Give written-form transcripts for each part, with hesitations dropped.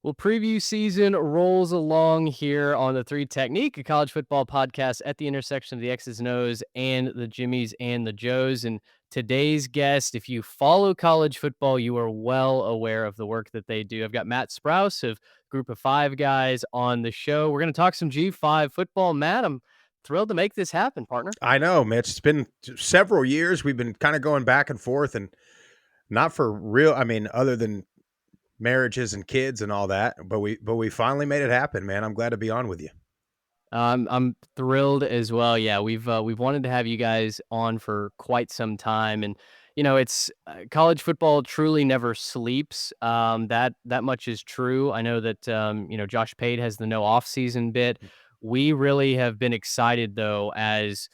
Well, preview season rolls along here on the Three Technique, a college football podcast at the intersection of the X's and O's and the Jimmies and the Joes. And today's guest, if you follow college football, you are well aware of the work that they do. I've got Matt Sprouse of Group of Five guys on the show. We're going to talk some G5 football. Matt, I'm thrilled to make this happen, partner. I know, Mitch. It's been several years. We've been kind of going back and forth, and not for real. I mean, other than marriages and kids and all that, but we finally made it happen, man. I'm glad to be on with you. I'm thrilled as well. Yeah, we've wanted to have you guys on for quite some time, and it's college football truly never sleeps. That much is true. I know that Josh Pate has the no off season bit. We really have been excited though as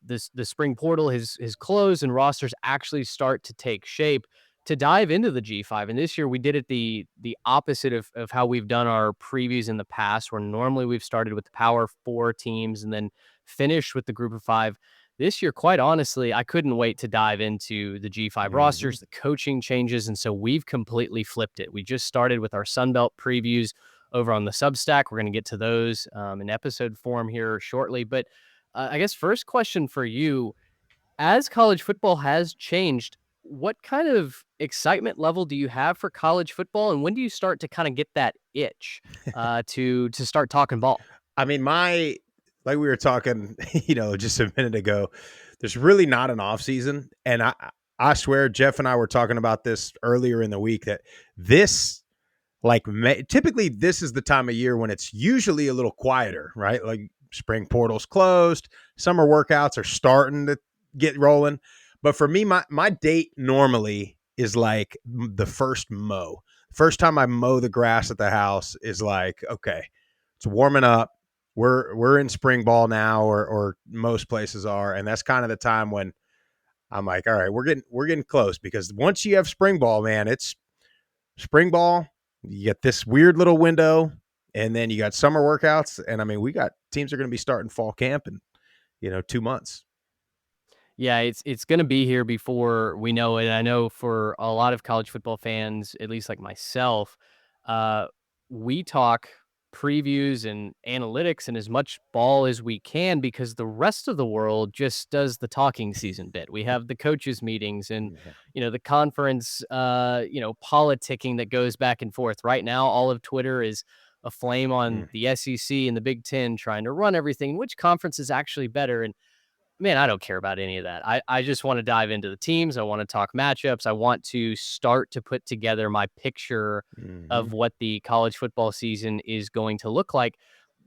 the spring portal has closed and rosters actually start to take shape to dive into the G5. And this year we did it the opposite of how we've done our previews in the past, where normally we've started with the Power Four teams and then finished with the Group of Five. This year, quite honestly, I couldn't wait to dive into the G5 Hmm. rosters, the coaching changes, and so we've completely flipped it. We just started with our Sunbelt previews over on the Substack. We're going to get to those in episode form here shortly, but I guess first question for you, as college football has changed, what kind of excitement level do you have for college football, and when do you start to kind of get that itch to start talking ball? I mean, like we were talking, just a minute ago. There's really not an off season, and I swear, Jeff and I were talking about this earlier in the week that this typically this is the time of year when it's usually a little quieter, right? Like spring portal's closed, summer workouts are starting to get rolling. But for me, my date normally is like the first mow. First time I mow the grass at the house is like, okay, it's warming up. We're in spring ball now, or most places are, and that's kind of the time when I'm like, all right, we're getting close, because once you have spring ball, man, it's spring ball, you get this weird little window, and then you got summer workouts. And I mean, we got teams are going to be starting fall camp in 2 months. Yeah, it's going to be here before we know it. I know for a lot of college football fans, at least like myself, uh, we talk previews and analytics and as much ball as we can because the rest of the world just does the talking season bit. We have the coaches meetings and Yeah. the conference politicking that goes back and forth. Right now, all of Twitter is aflame on Mm. the SEC and the Big Ten trying to run everything. Which conference is actually better? And man, I don't care about any of that. I just want to dive into the teams. I want to talk matchups. I want to start to put together my picture Hmm. of what the college football season is going to look like.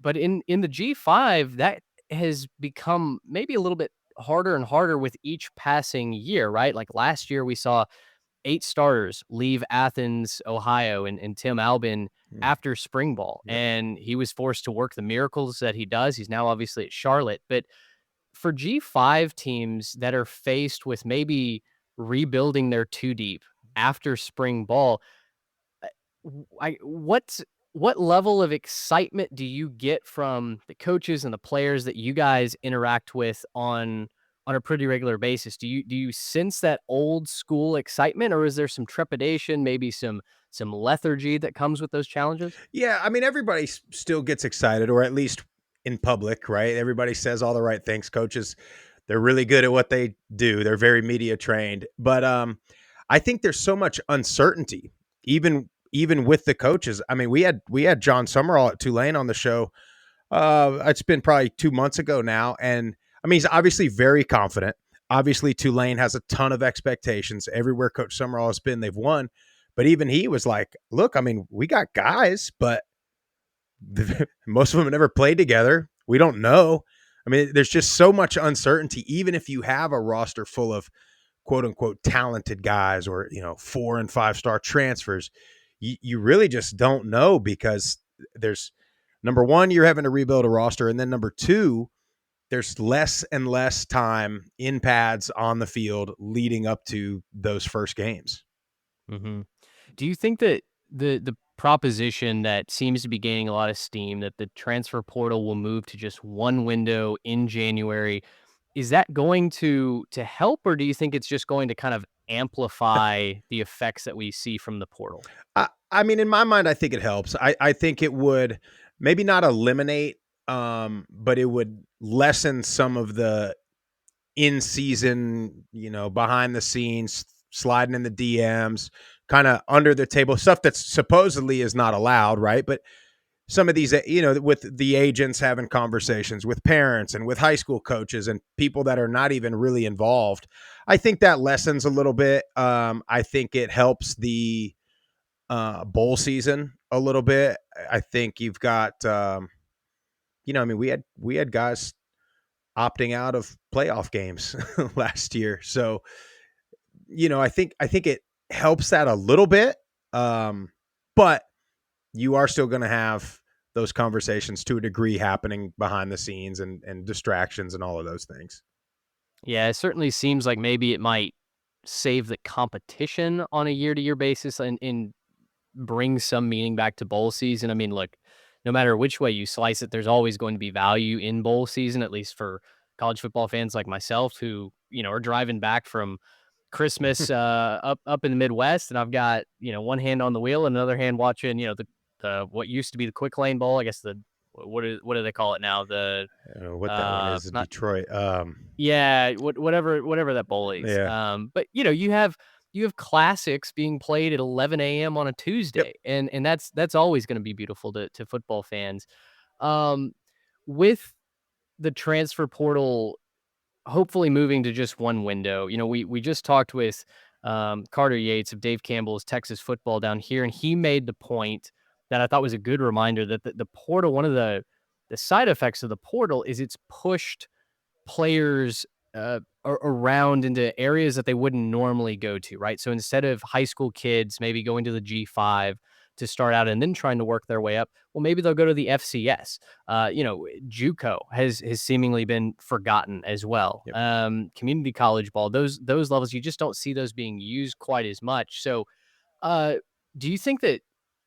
But in the G5, that has become maybe a little bit harder and harder with each passing year, right? Like last year, we saw 8 starters leave Athens, Ohio, and Tim Albin Mm. after spring ball. Yep. And he was forced to work the miracles that he does. He's now obviously at Charlotte. But for G5 teams that are faced with maybe rebuilding their two deep after spring ball, what level of excitement do you get from the coaches and the players that you guys interact with on a pretty regular basis? Do you sense that old school excitement, or is there some trepidation, maybe some lethargy that comes with those challenges? Yeah, I mean, everybody still gets excited, or at least in public, right? Everybody says all the right things. Coaches, they're really good at what they do. They're very media trained, but I think there's so much uncertainty, even with the coaches. I mean, we had John Summerall at Tulane on the show. It's been probably 2 months ago now, and I mean, he's obviously very confident. Obviously, Tulane has a ton of expectations. Everywhere Coach Summerall has been, they've won. But even he was like, "Look, I mean, we got guys, but most of them have never played together. We don't know. I mean, there's just so much uncertainty. Even if you have a roster full of quote unquote talented guys, or 4 and 5 star transfers, you really just don't know, because there's number one, you're having to rebuild a roster, and then number two, there's less and less time in pads on the field leading up to those first games. hmm Do you think that the proposition that seems to be gaining a lot of steam, that the transfer portal will move to just one window in January, is that going to help, or do you think it's just going to kind of amplify the effects that we see from the portal? I mean, in my mind, I think it helps. I think it would maybe not eliminate, but it would lessen some of the in season, behind the scenes, sliding in the DMs, kind of under the table stuff that supposedly is not allowed, right? But some of these, with the agents having conversations with parents and with high school coaches and people that are not even really involved, I think that lessens a little bit. I think it helps the bowl season a little bit. I think you've got, I mean, we had guys opting out of playoff games last year, so I think it helps that a little bit, but you are still going to have those conversations to a degree happening behind the scenes and distractions and all of those things. Yeah, it certainly seems like maybe it might save the competition on a year-to-year basis and bring some meaning back to bowl season. I mean, look, no matter which way you slice it, there's always going to be value in bowl season, at least for college football fans like myself who, are driving back from Christmas up in the Midwest, and I've got, one hand on the wheel and another hand watching, the what used to be the Quick Lane Bowl. I guess what do they call it now? The I don't know what that one is in not Detroit. yeah, whatever that bowl is. Yeah. But you have classics being played at 11 a.m. on a Yep. Tuesday, and that's always going to be beautiful to football fans. Um, with the transfer portal hopefully moving to just one window. We just talked with Carter Yates of Dave Campbell's Texas Football down here, and he made the point that I thought was a good reminder that the portal, one of the side effects of the portal is it's pushed players around into areas that they wouldn't normally go to, right? So instead of high school kids maybe going to the G5 to start out and then trying to work their way up, well, maybe they'll go to the FCS. JUCO has seemingly been forgotten as well. Yep. Community college ball, those levels, you just don't see those being used quite as much. So uh, do you think that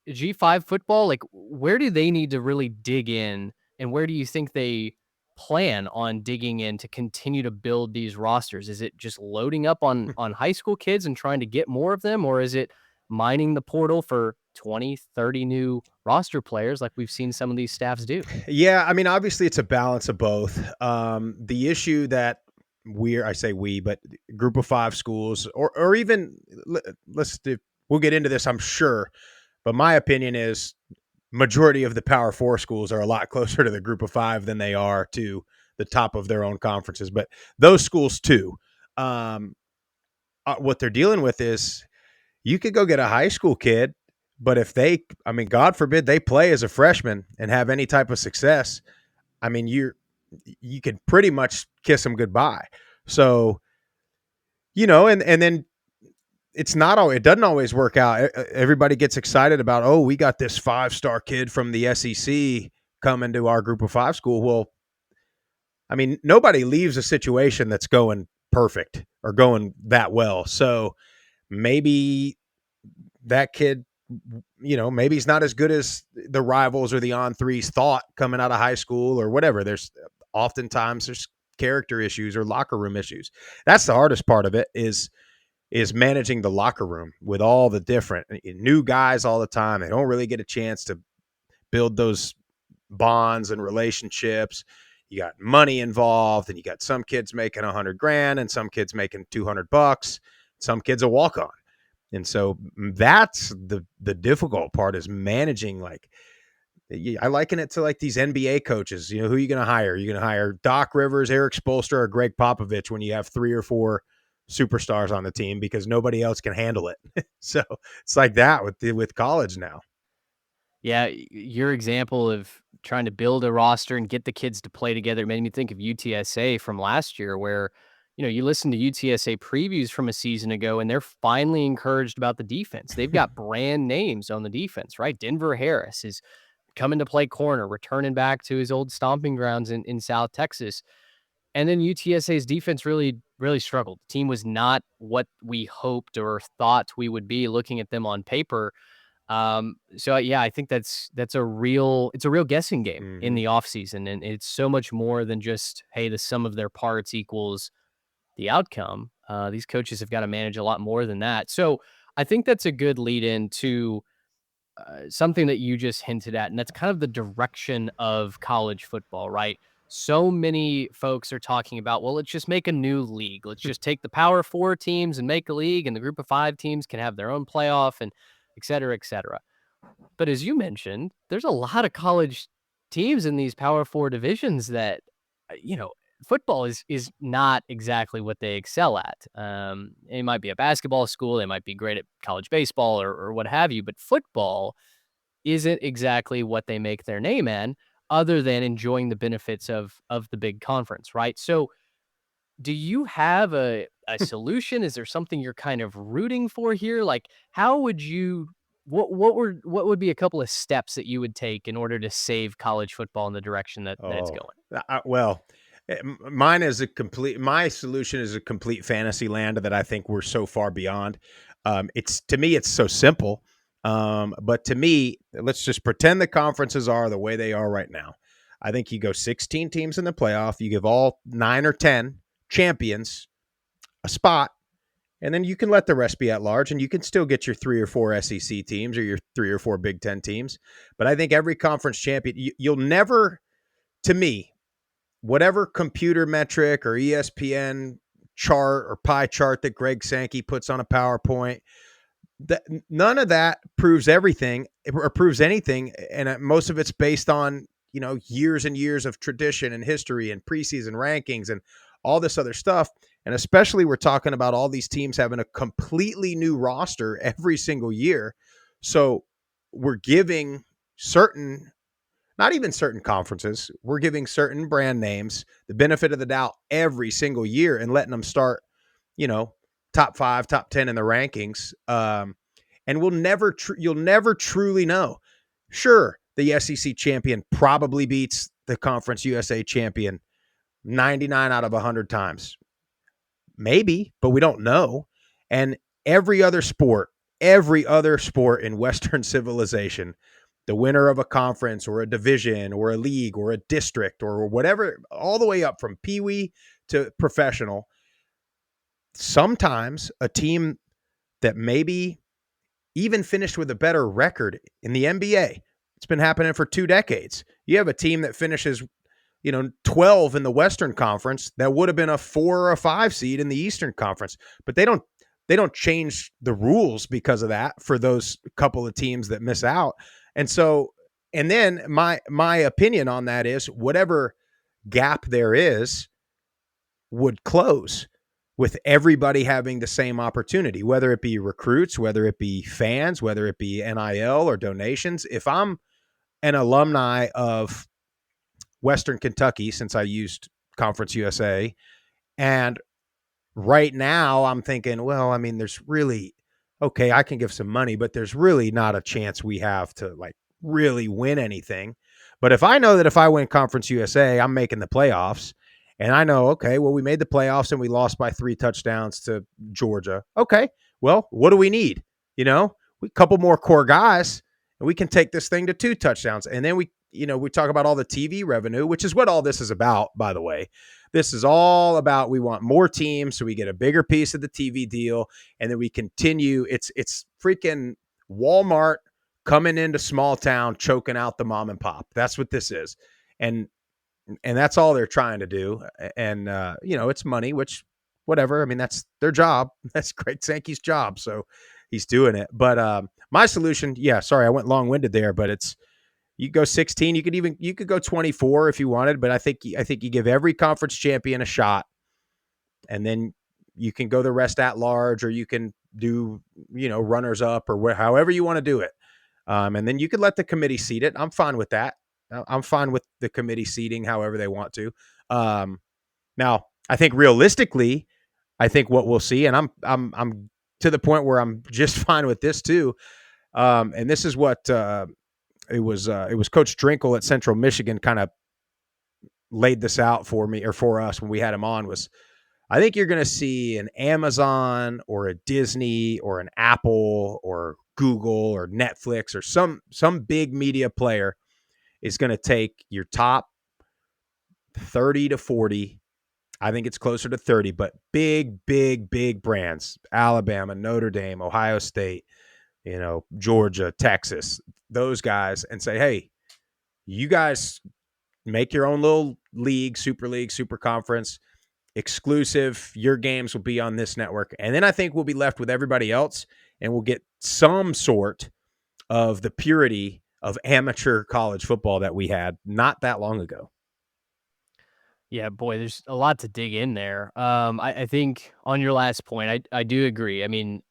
G5 football, like, where do they need to really dig in, and where do you think they plan on digging in to continue to build these rosters? Is it just loading up on high school kids and trying to get more of them, or is it mining the portal for 20, 30 new roster players like we've seen some of these staffs do? Yeah, I mean, obviously, it's a balance of both. The issue that I say we, but group of five schools, or even let's do, we'll get into this, I'm sure, but my opinion is majority of the Power Four schools are a lot closer to the group of five than they are to the top of their own conferences. But those schools too, um, what they're dealing with is you could go get a high school kid, but if I mean, God forbid they play as a freshman and have any type of success, I mean, you could pretty much kiss them goodbye. So, and then it doesn't always work out. Everybody gets excited about, oh, we got this 5-star kid from the SEC coming to our group of five school. Well, I mean, nobody leaves a situation that's going perfect or going that well. So maybe that kid, maybe he's not as good as the rivals or the on threes thought coming out of high school or whatever. There's character issues or locker room issues. That's the hardest part of it is managing the locker room with all the different new guys all the time. They don't really get a chance to build those bonds and relationships. You got money involved, and you got some kids making $100,000 and some kids making $200. Some kids a walk on. And so that's the difficult part is managing. Like, I liken it to like these NBA coaches. Who are you going to hire? You're going to hire Doc Rivers, Eric Spoelstra, or Greg Popovich when you have 3 or 4 superstars on the team because nobody else can handle it. So it's like that with college now. Yeah, your example of trying to build a roster and get the kids to play together made me think of UTSA from last year, where you listen to UTSA previews from a season ago, and they're finally encouraged about the defense. They've got brand names on the defense, right? Denver Harris is coming to play corner, returning back to his old stomping grounds in South Texas. And then UTSA's defense really, really struggled. The team was not what we hoped or thought we would be looking at them on paper. So yeah, I think that's it's a real guessing game in Mm-hmm. the offseason, and it's so much more than just, hey, the sum of their parts equals the outcome. These coaches have got to manage a lot more than that. So I think that's a good lead in to something that you just hinted at, and that's kind of the direction of college football, right? So many folks are talking about, well, let's just make a new league. Let's just take the Power Four teams and make a league, and the Group of Five teams can have their own playoff, and et cetera, et cetera. But as you mentioned, there's a lot of college teams in these Power Four divisions that, football is not exactly what they excel at. It might be a basketball school, they might be great at college baseball or what have you, but football isn't exactly what they make their name in, other than enjoying the benefits of the big conference, right? So, do you have a solution? Is there something you're kind of rooting for here? Like, how would you what would be a couple of steps that you would take in order to save college football in the direction that it's Oh, going? well, mine is a complete. My solution is a complete fantasy land that I think we're so far beyond. It's to me, it's so simple. But to me, let's just pretend the conferences are the way they are right now. I think you go 16 teams in the playoff. You give all 9 or 10 champions a spot, and then you can let the rest be at large, and you can still get your 3 or 4 SEC teams or your 3 or 4 Big Ten teams. But I think every conference champion, you'll never, to me, whatever computer metric or ESPN chart or pie chart that Greg Sankey puts on a PowerPoint, that none of that proves everything or proves anything, and most of it's based on years and years of tradition and history and preseason rankings and all this other stuff. And especially we're talking about all these teams having a completely new roster every single year, so we're giving certain, not even certain conferences, we're giving certain brand names the benefit of the doubt every single year and letting them start, you know, top 5, top 10 in the rankings. And you'll never truly know. Sure, the SEC champion probably beats the Conference USA champion 99 out of 100 times. Maybe, but we don't know. And every other sport in Western civilization, the winner of a conference or a division or a league or a district or whatever, all the way up from Pee Wee to professional, sometimes a team that maybe even finished with a better record in the NBA. It's been happening for 2 decades. You have a team that finishes, 12 in the Western Conference that would have been a 4 or a 5 seed in the Eastern Conference, but they don't change the rules because of that for those couple of teams that miss out. And so, and then my opinion on that is whatever gap there is would close with everybody having the same opportunity, whether it be recruits, whether it be fans, whether it be NIL or donations. If I'm an alumni of Western Kentucky, since I used Conference USA, and right now I'm thinking, well, I mean, there's really, okay, I can give some money, but there's really not a chance we have to like really win anything. But if I know that if I win Conference USA, I'm making the playoffs, and I know, okay, well, we made the playoffs and we lost by 3 touchdowns to Georgia. Okay, well, what do we need? A couple more core guys, and we can take this thing to 2 touchdowns. And then we talk about all the TV revenue, which is what all this is about, by the way. This is all about, we want more teams so we get a bigger piece of the TV deal, and then we continue. It's freaking Walmart coming into small town, choking out the mom and pop. That's what this is. And that's all they're trying to do. And it's money, which whatever. I mean, that's their job. That's Greg Sankey's job. So he's doing it. But my solution, yeah, sorry, I went long-winded there, but it's, you go 16, you could go 24 if you wanted, but I think you give every conference champion a shot, and then you can go the rest at large, or you can do, runners up, or however you want to do it. And then you could let the committee seat it. I'm fine with that. I'm fine with the committee seating however they want to. Now, I think realistically, I think what we'll see, and I'm to the point where I'm just fine with this too. And this is what it was Coach Drinkle at Central Michigan kind of laid this out for me, or for us, when we had him on. Was, I think you're going to see an Amazon or a Disney or an Apple or Google or Netflix or some big media player is going to take your top 30 to 40 I think it's closer to 30, but big, big, big brands, Alabama, Notre Dame, Ohio State, Georgia, Texas, those guys, and say, hey, you guys make your own little league, super conference, exclusive. Your games will be on this network. And then I think we'll be left with everybody else and we'll get some sort of the purity of amateur college football that we had not that long ago. Yeah, boy, there's a lot to dig in there. I think on your last point, I do agree. I mean,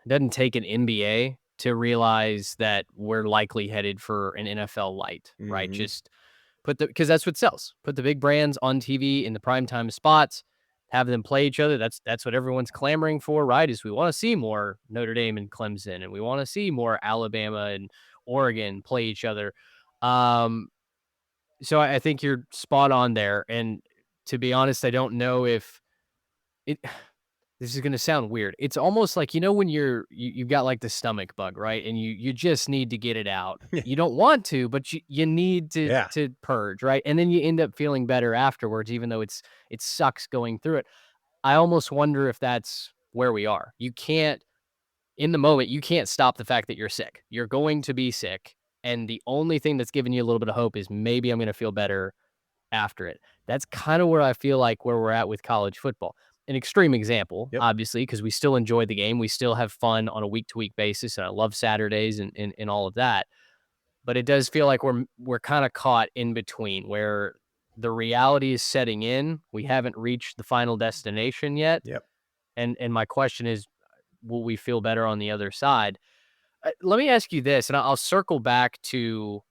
it doesn't take an NBA to realize that we're likely headed for an NFL light, right? Mm-hmm. Just because that's what sells. Put the big brands on TV in the primetime spots, have them play each other. That's what everyone's clamoring for, right? Is we want to see more Notre Dame and Clemson, and we want to see more Alabama and Oregon play each other. Um, so I think you're spot on there. And to be honest, I don't know if it this is gonna sound weird. It's almost like, when you've got, like, the stomach bug, right? And you just need to get it out. You don't want to, but you need to Yeah. purge, right? And then you end up feeling better afterwards, even though it sucks going through it. I almost wonder if that's where we are. You can't in the moment, you can't stop the fact that you're sick. You're going to be sick, and the only thing that's giving you a little bit of hope is maybe I'm gonna feel better after it. That's kind of where I feel like where we're at with college football. An extreme example, Yep. obviously, because we still enjoy the game. We still have fun on a week to week basis. And I love Saturdays and all of that. But it does feel like we're kind of caught in between where the reality is setting in. We haven't reached the final destination yet. Yep. And my question is, will we feel better on the other side? Let me ask you this, and I'll circle back to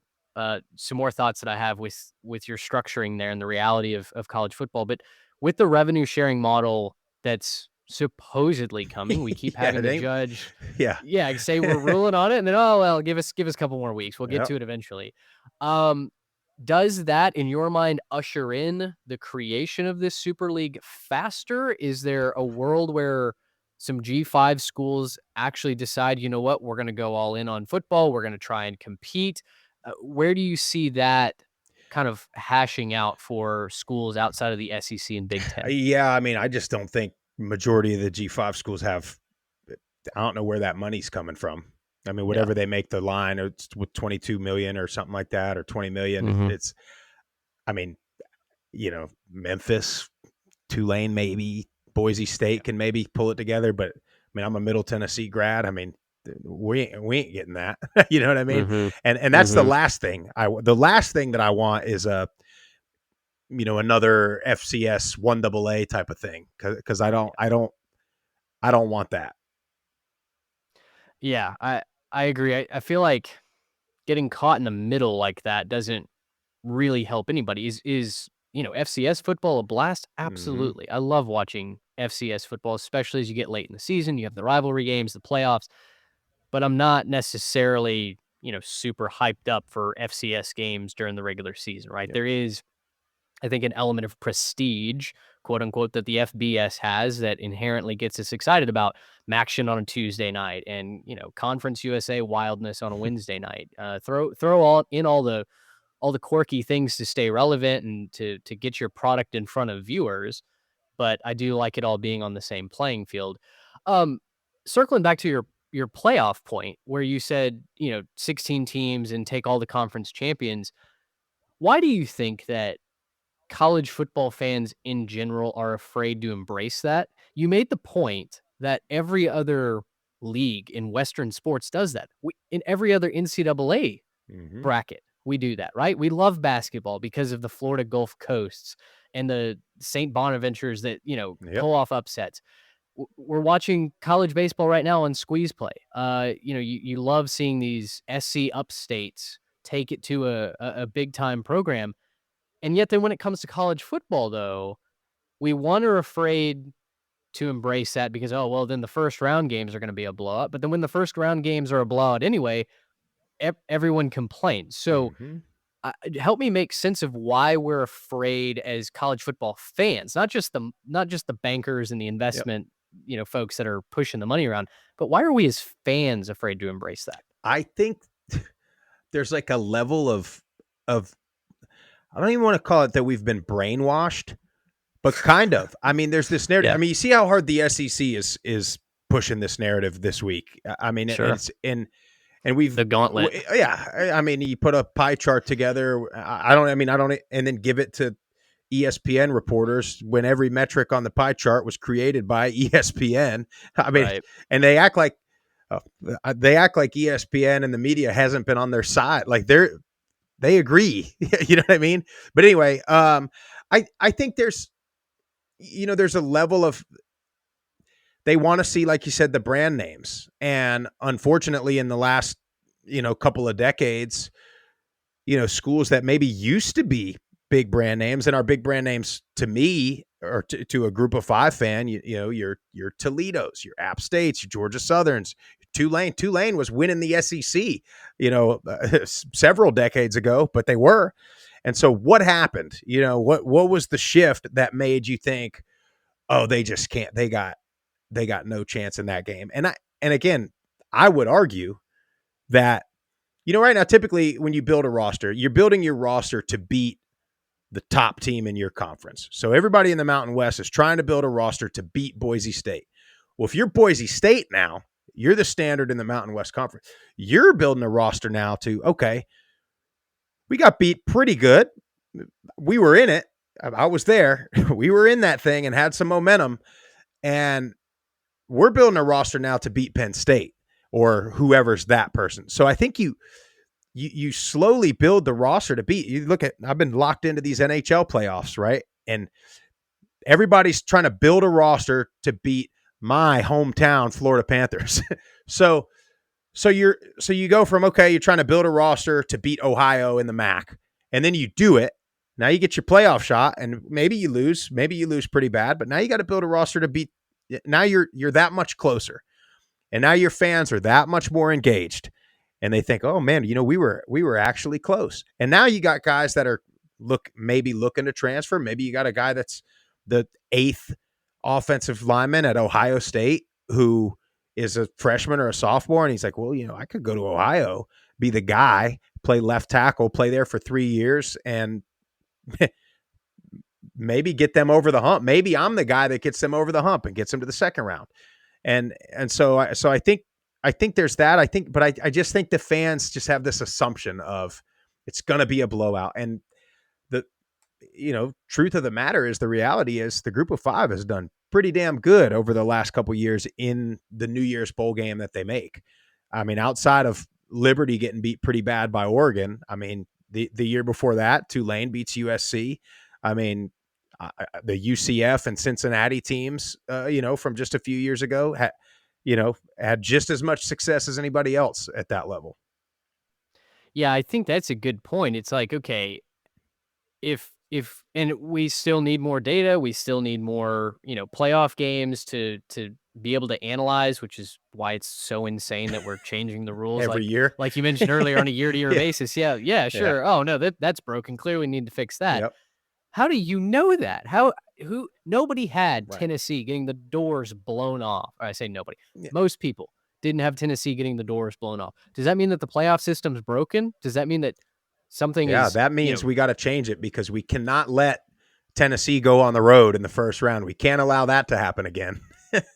some more thoughts that I have with your structuring there and the reality of college football. But with the revenue sharing model that's supposedly coming, we keep Yeah. having It to ain't. judge. Yeah. Yeah, say we're ruling on it, and then oh well, give us a couple more weeks. We'll get Yep. to it eventually. Um, does that, in your mind, usher in the creation of this super league faster? Is there a world where some G5 schools actually decide, you know what, we're going to go all in on football. We're going to try and compete. Where do you see that kind of hashing out for schools outside of the SEC and Big Ten? Yeah. I mean, I just don't think majority of the G5 schools have. I don't know where that money's coming from. I mean, Yeah. whatever they make the line, it's with 22 million or something like that, or 20 million. Hmm. It's. I mean, Memphis, Tulane, maybe Boise Yeah. State can maybe pull it together. But I mean, I'm a Middle Tennessee grad. I mean, we ain't getting that. You know what I mean? Hmm. And that's the Hmm. last thing. The last thing that I want is another FCS 1AA type of thing because I don't want that. Yeah. I agree. I feel like getting caught in the middle like that doesn't really help anybody. Is FCS football a blast? Hmm. Absolutely. I love watching FCS football, especially as you get late in the season. You have the rivalry games, the playoffs, but I'm not necessarily, super hyped up for FCS games during the regular season, right? Yep. There is, I think, an element of prestige, quote unquote, that the FBS has that inherently gets us excited about Maction on a Tuesday night and, Conference USA wildness on a Wednesday night. Throw all the quirky things to stay relevant and to get your product in front of viewers, but I do like it all being on the same playing field. Um, Circling back to your playoff point where you said, 16 teams and take all the conference champions, why do you think that college football fans in general are afraid to embrace that? You made the point that every other league in Western sports does that. In every other NCAA Hmm. bracket, we do that, right? We love basketball because of the Florida Gulf Coasts and the St. Bonaventures that, Yep. pull off upsets. We're watching college baseball right now on squeeze play. You love seeing these SC upstates take it to a big time program. And yet then when it comes to college football, though, we one are afraid to embrace that because, oh, well, then the first round games are going to be a blowout. But then when the first round games are a blowout anyway, everyone complains. So Hmm. help me make sense of why we're afraid as college football fans, not just the bankers and the Yep. investment, folks that are pushing the money around, but why are we as fans afraid to embrace that? I think there's like a level of I don't even want to call it that we've been brainwashed, but kind of. I mean, there's this narrative. I Yeah, mean, you see how hard the SEC is pushing this narrative this week. I mean, sure. it's and we've The gauntlet, yeah. I mean, you put a pie chart together. I don't. I mean, I don't. And then give it to ESPN reporters when every metric on the pie chart was created by ESPN. I mean, right? and uh, they act like ESPN and the media hasn't been on their side. Like they agree. You know what I mean? But anyway, I think there's a level of they want to see, like you said, the brand names, and unfortunately, in the last couple of decades, schools that maybe used to be big brand names and are big brand names to me or to a group of five fan, your Toledos, your App States, your Georgia Southerns, Tulane was winning the SEC, several decades ago, but they were. And so what happened? What was the shift that made you think, oh, they just can't, they got no chance in that game? And again, I would argue that right now, typically when you build a roster, you're building your roster to beat the top team in your conference. So everybody in the Mountain West is trying to build a roster to beat Boise State. Well, if you're Boise State now, you're the standard in the Mountain West Conference. You're building a roster now to, okay, we got beat pretty good. We were in it. I was there. We were in that thing and had some momentum. And we're building a roster now to beat Penn State or whoever's that person. So I think you slowly build the roster to beat. You look at, I've been locked into these NHL playoffs, right? And everybody's trying to build a roster to beat my hometown Florida Panthers. so you go from, okay, you're trying to build a roster to beat Ohio in the MAC, and then you do it. Now you get your playoff shot, and maybe you lose pretty bad, but now you got to build a roster to beat. Now you're that much closer, and now your fans are that much more engaged, and they think, oh man, we were actually close. And now you got guys that are maybe looking to transfer. Maybe you got a guy that's the eighth offensive lineman at Ohio State who is a freshman or a sophomore, and he's like, well, I could go to Ohio, be the guy, play left tackle, play there for 3 years, and maybe get them over the hump. Maybe I'm the guy that gets them over the hump and gets them to the second round. And so I think there's that. But I just think the fans just have this assumption of it's going to be a blowout. And the truth of the matter is, the reality is the group of five has done pretty damn good over the last couple of years in the New Year's bowl game that they make. I mean, outside of Liberty getting beat pretty bad by Oregon, I mean, the year before that, Tulane beats USC. I mean, the UCF and Cincinnati teams, from just a few years ago had just as much success as anybody else at that level. Yeah, I think that's a good point. It's like, okay, if and we still need more data, we still need more, playoff games to be able to analyze, which is why it's so insane that we're changing the rules Every year. like you mentioned earlier on a year-to-year Yeah. basis. Yeah, yeah, Yeah. sure. Oh, no, that's broken. Clearly we need to fix that. Yep. How do you know that? Who nobody had Right. Tennessee getting the doors blown off. I say nobody. Yeah. Most people didn't have Tennessee getting the doors blown off. Does that mean that the playoff system's broken? Does that mean that something Yeah, is, that means we got to change it because we cannot let Tennessee go on the road in the first round. We can't allow that to happen again.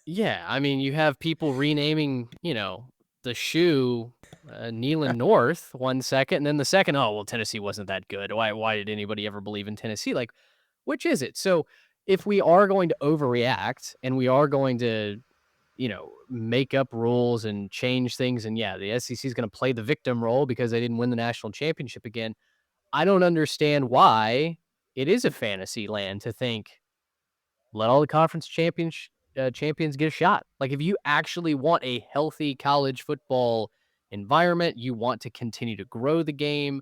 yeah, I mean, you have people renaming, the shoe Neyland North 1 second, and then the second, oh, well, Tennessee wasn't that good. Why did anybody ever believe in Tennessee? Like, which is it? So if we are going to overreact and we are going to, make up rules and change things, and yeah, the SEC is going to play the victim role because they didn't win the national championship again. I don't understand why it is a fantasy land to think let all the conference champions get a shot. Like, if you actually want a healthy college football environment, you want to continue to grow the game,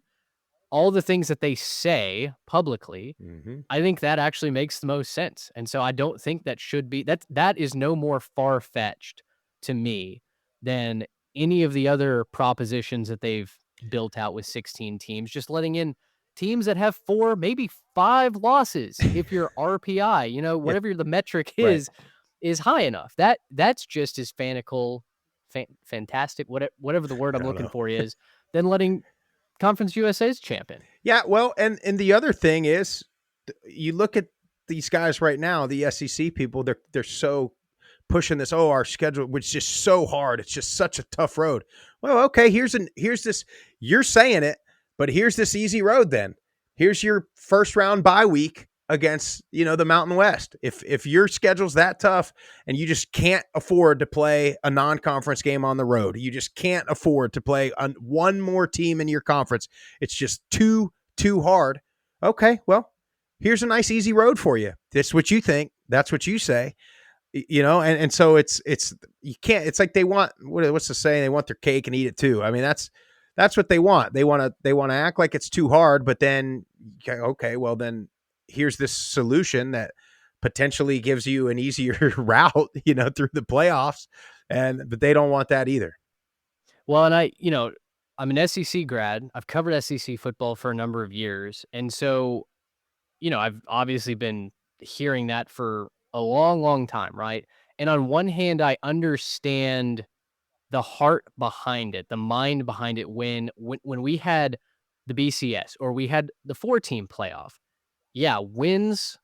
all the things that they say publicly, Mm-hmm. I think that actually makes the most sense. And so I don't think that should be that is no more far-fetched to me than any of the other propositions that they've built out with 16 teams, just letting in teams that have 4, maybe 5 losses if your RPI, Yeah. whatever the metric Right. is high enough. That's just as fantastic, whatever the word I I'm don't looking know. for is, than letting Conference USA's champion. Yeah. Well, and the other thing is, you look at these guys right now, the SEC people, they're so pushing this. Oh, our schedule, which is just so hard. It's just such a tough road. Well, okay, here's this. You're saying it, but here's this easy road. Then here's your first round bye week against the Mountain West. If your schedule's that tough and you just can't afford to play a non-conference game on the road, you just can't afford to play one more team in your conference. It's just too hard. Okay, well, here's a nice easy road for you. This is what you think. That's what you say. And so it's you can't. It's like they want what's the saying? They want their cake and eat it too. I mean, that's what they want. They want to act like it's too hard, but then okay, well then here's this solution that potentially gives you an easier route, through the playoffs, but they don't want that either. Well, and I'm an SEC grad. I've covered SEC football for a number of years. And so, I've obviously been hearing that for a long, long time, right? And on one hand, I understand the heart behind it, the mind behind it when we had the BCS or we had the 4-team playoff. Yeah, wins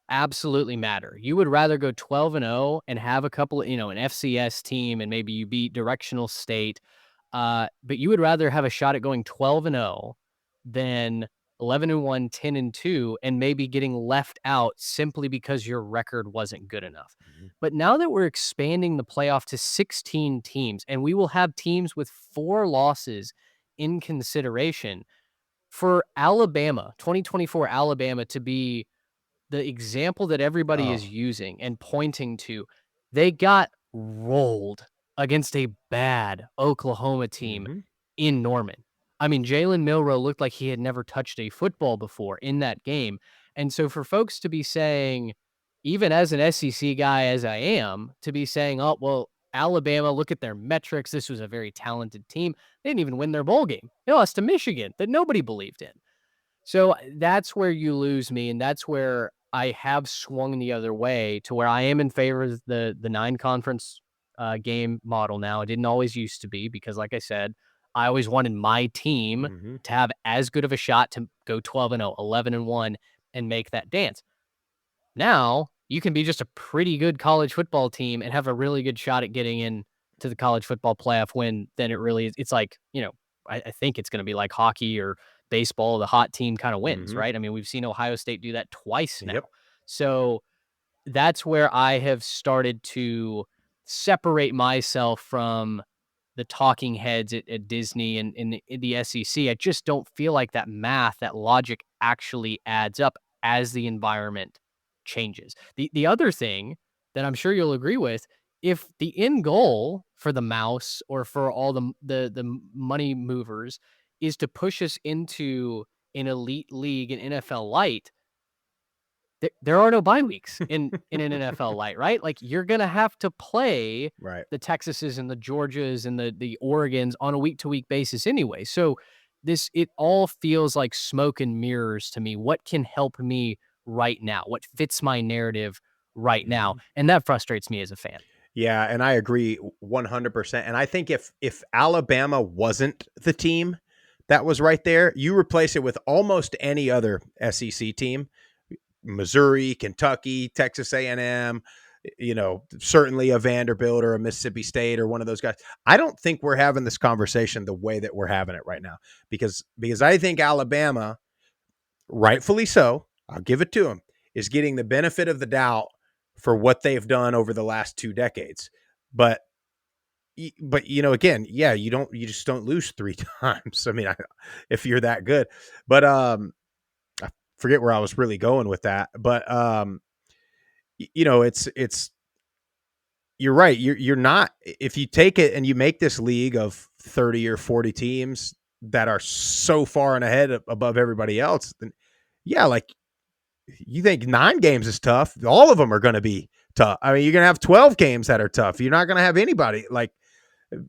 absolutely matter. You would rather go 12-0 and have a couple of, an FCS team and maybe you beat directional state. But you would rather have a shot at going 12-0 than 11-1, 10-2, and maybe getting left out simply because your record wasn't good enough. Mm-hmm. But now that we're expanding the playoff to 16 teams and we will have teams with 4 losses in consideration for Alabama, 2024 Alabama to be the example that everybody Oh. is using and pointing to, they got rolled against a bad Oklahoma team Mm-hmm. in Norman. I mean, Jalen Milroe looked like he had never touched a football before in that game. And so for folks to be saying, even as an SEC guy as I am, to be saying, oh, well, Alabama, look at their metrics. This was a very talented team. They didn't even win their bowl game. They lost to Michigan that nobody believed in. So that's where you lose me, and that's where I have swung the other way to where I am in favor of the 9 conference game model now. It didn't always used to be because, like I said, I always wanted my team Mm-hmm. to have as good of a shot to go 12-0, 11-1, and make that dance. Now, you can be just a pretty good college football team and have a really good shot at getting in to the college football playoff when then it really is. It's like, I think it's going to be like hockey or baseball. The hot team kind of wins, Mm-hmm. right? I mean, we've seen Ohio State do that twice now. Yep. So that's where I have started to separate myself from the talking heads at Disney and in the SEC. I just don't feel like that math, that logic actually adds up as the environment changes. The other thing that I'm sure you'll agree with, if the end goal for the mouse or for all the money movers is to push us into an elite league, an NFL light, there are no bye weeks in an NFL light, right? Like, you're gonna have to play Right. the Texases and the Georgias and the Oregons on a week-to-week basis anyway. So it all feels like smoke and mirrors to me. What can help me right now? What fits my narrative right now? Mm-hmm. And that frustrates me as a fan. Yeah, and I agree 100%. And I think if Alabama wasn't the team that was right there, you replace it with almost any other SEC team, Missouri, Kentucky, Texas A&M, certainly a Vanderbilt or a Mississippi State or one of those guys. I don't think we're having this conversation the way that we're having it right now because I think Alabama, rightfully so, I'll give it to them, is getting the benefit of the doubt for what they've done over the last 2 decades. But again, yeah, you just don't lose 3 times. I mean, if you're that good. But I forget where I was really going with that. But it's you're right. You're not, if you take it and you make this league of 30 or 40 teams that are so far and ahead above everybody else, then yeah, like, you think 9 games is tough. All of them are going to be tough. I mean, you're going to have 12 games that are tough. You're not going to have anybody like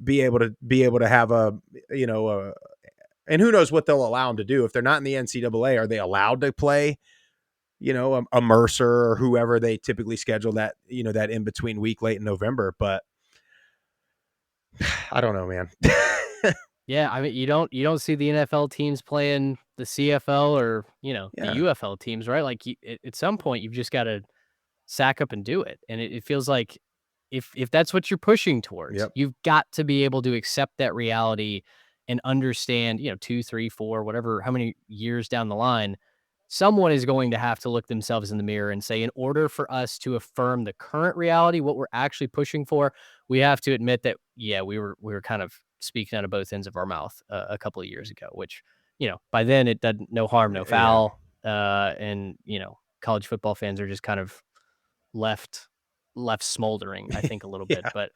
be able to have and who knows what they'll allow them to do if they're not in the NCAA. Are they allowed to play, a Mercer or whoever they typically schedule that, that in between week late in November? But I don't know, man. Yeah, I mean, you don't see the NFL teams playing the CFL or, the Yeah. UFL teams, right? Like, at some point, you've just gotta sack up and do it. And it feels like if that's what you're pushing towards, Yep. you've got to be able to accept that reality and understand, 2, 3, 4, whatever, how many years down the line, someone is going to have to look themselves in the mirror and say, in order for us to affirm the current reality, what we're actually pushing for, we have to admit that, yeah, we were kind of speaking out of both ends of our mouth a couple of years ago, which, by then it doesn't no harm, no Yeah. foul. And college football fans are just kind of left left smoldering, I think, a little bit. Yeah. But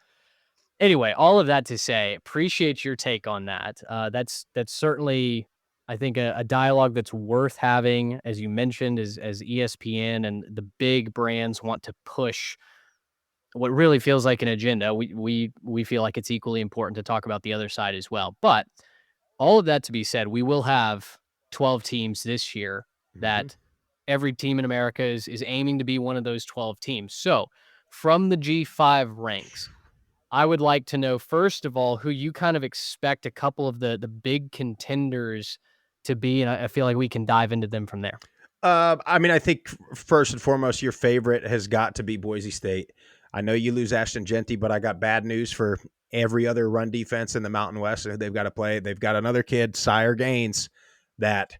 anyway, all of that to say, appreciate your take on that. That's certainly, I think, a dialogue that's worth having, as you mentioned, as ESPN and the big brands want to push what really feels like an agenda. We feel like it's equally important to talk about the other side as well. But all of that to be said, we will have 12 teams this year Mhm. that every team in America is aiming to be one of those 12 teams. So, from the G5 ranks, I would like to know first of all who you kind of expect a couple of the big contenders to be, and I feel like we can dive into them from there. I mean, I think first and foremost, your favorite has got to be Boise State. I know you lose Ashton Genty, but I got bad news for every other run defense in the Mountain West. They've got to play. They've got another kid, Sire Gaines, that,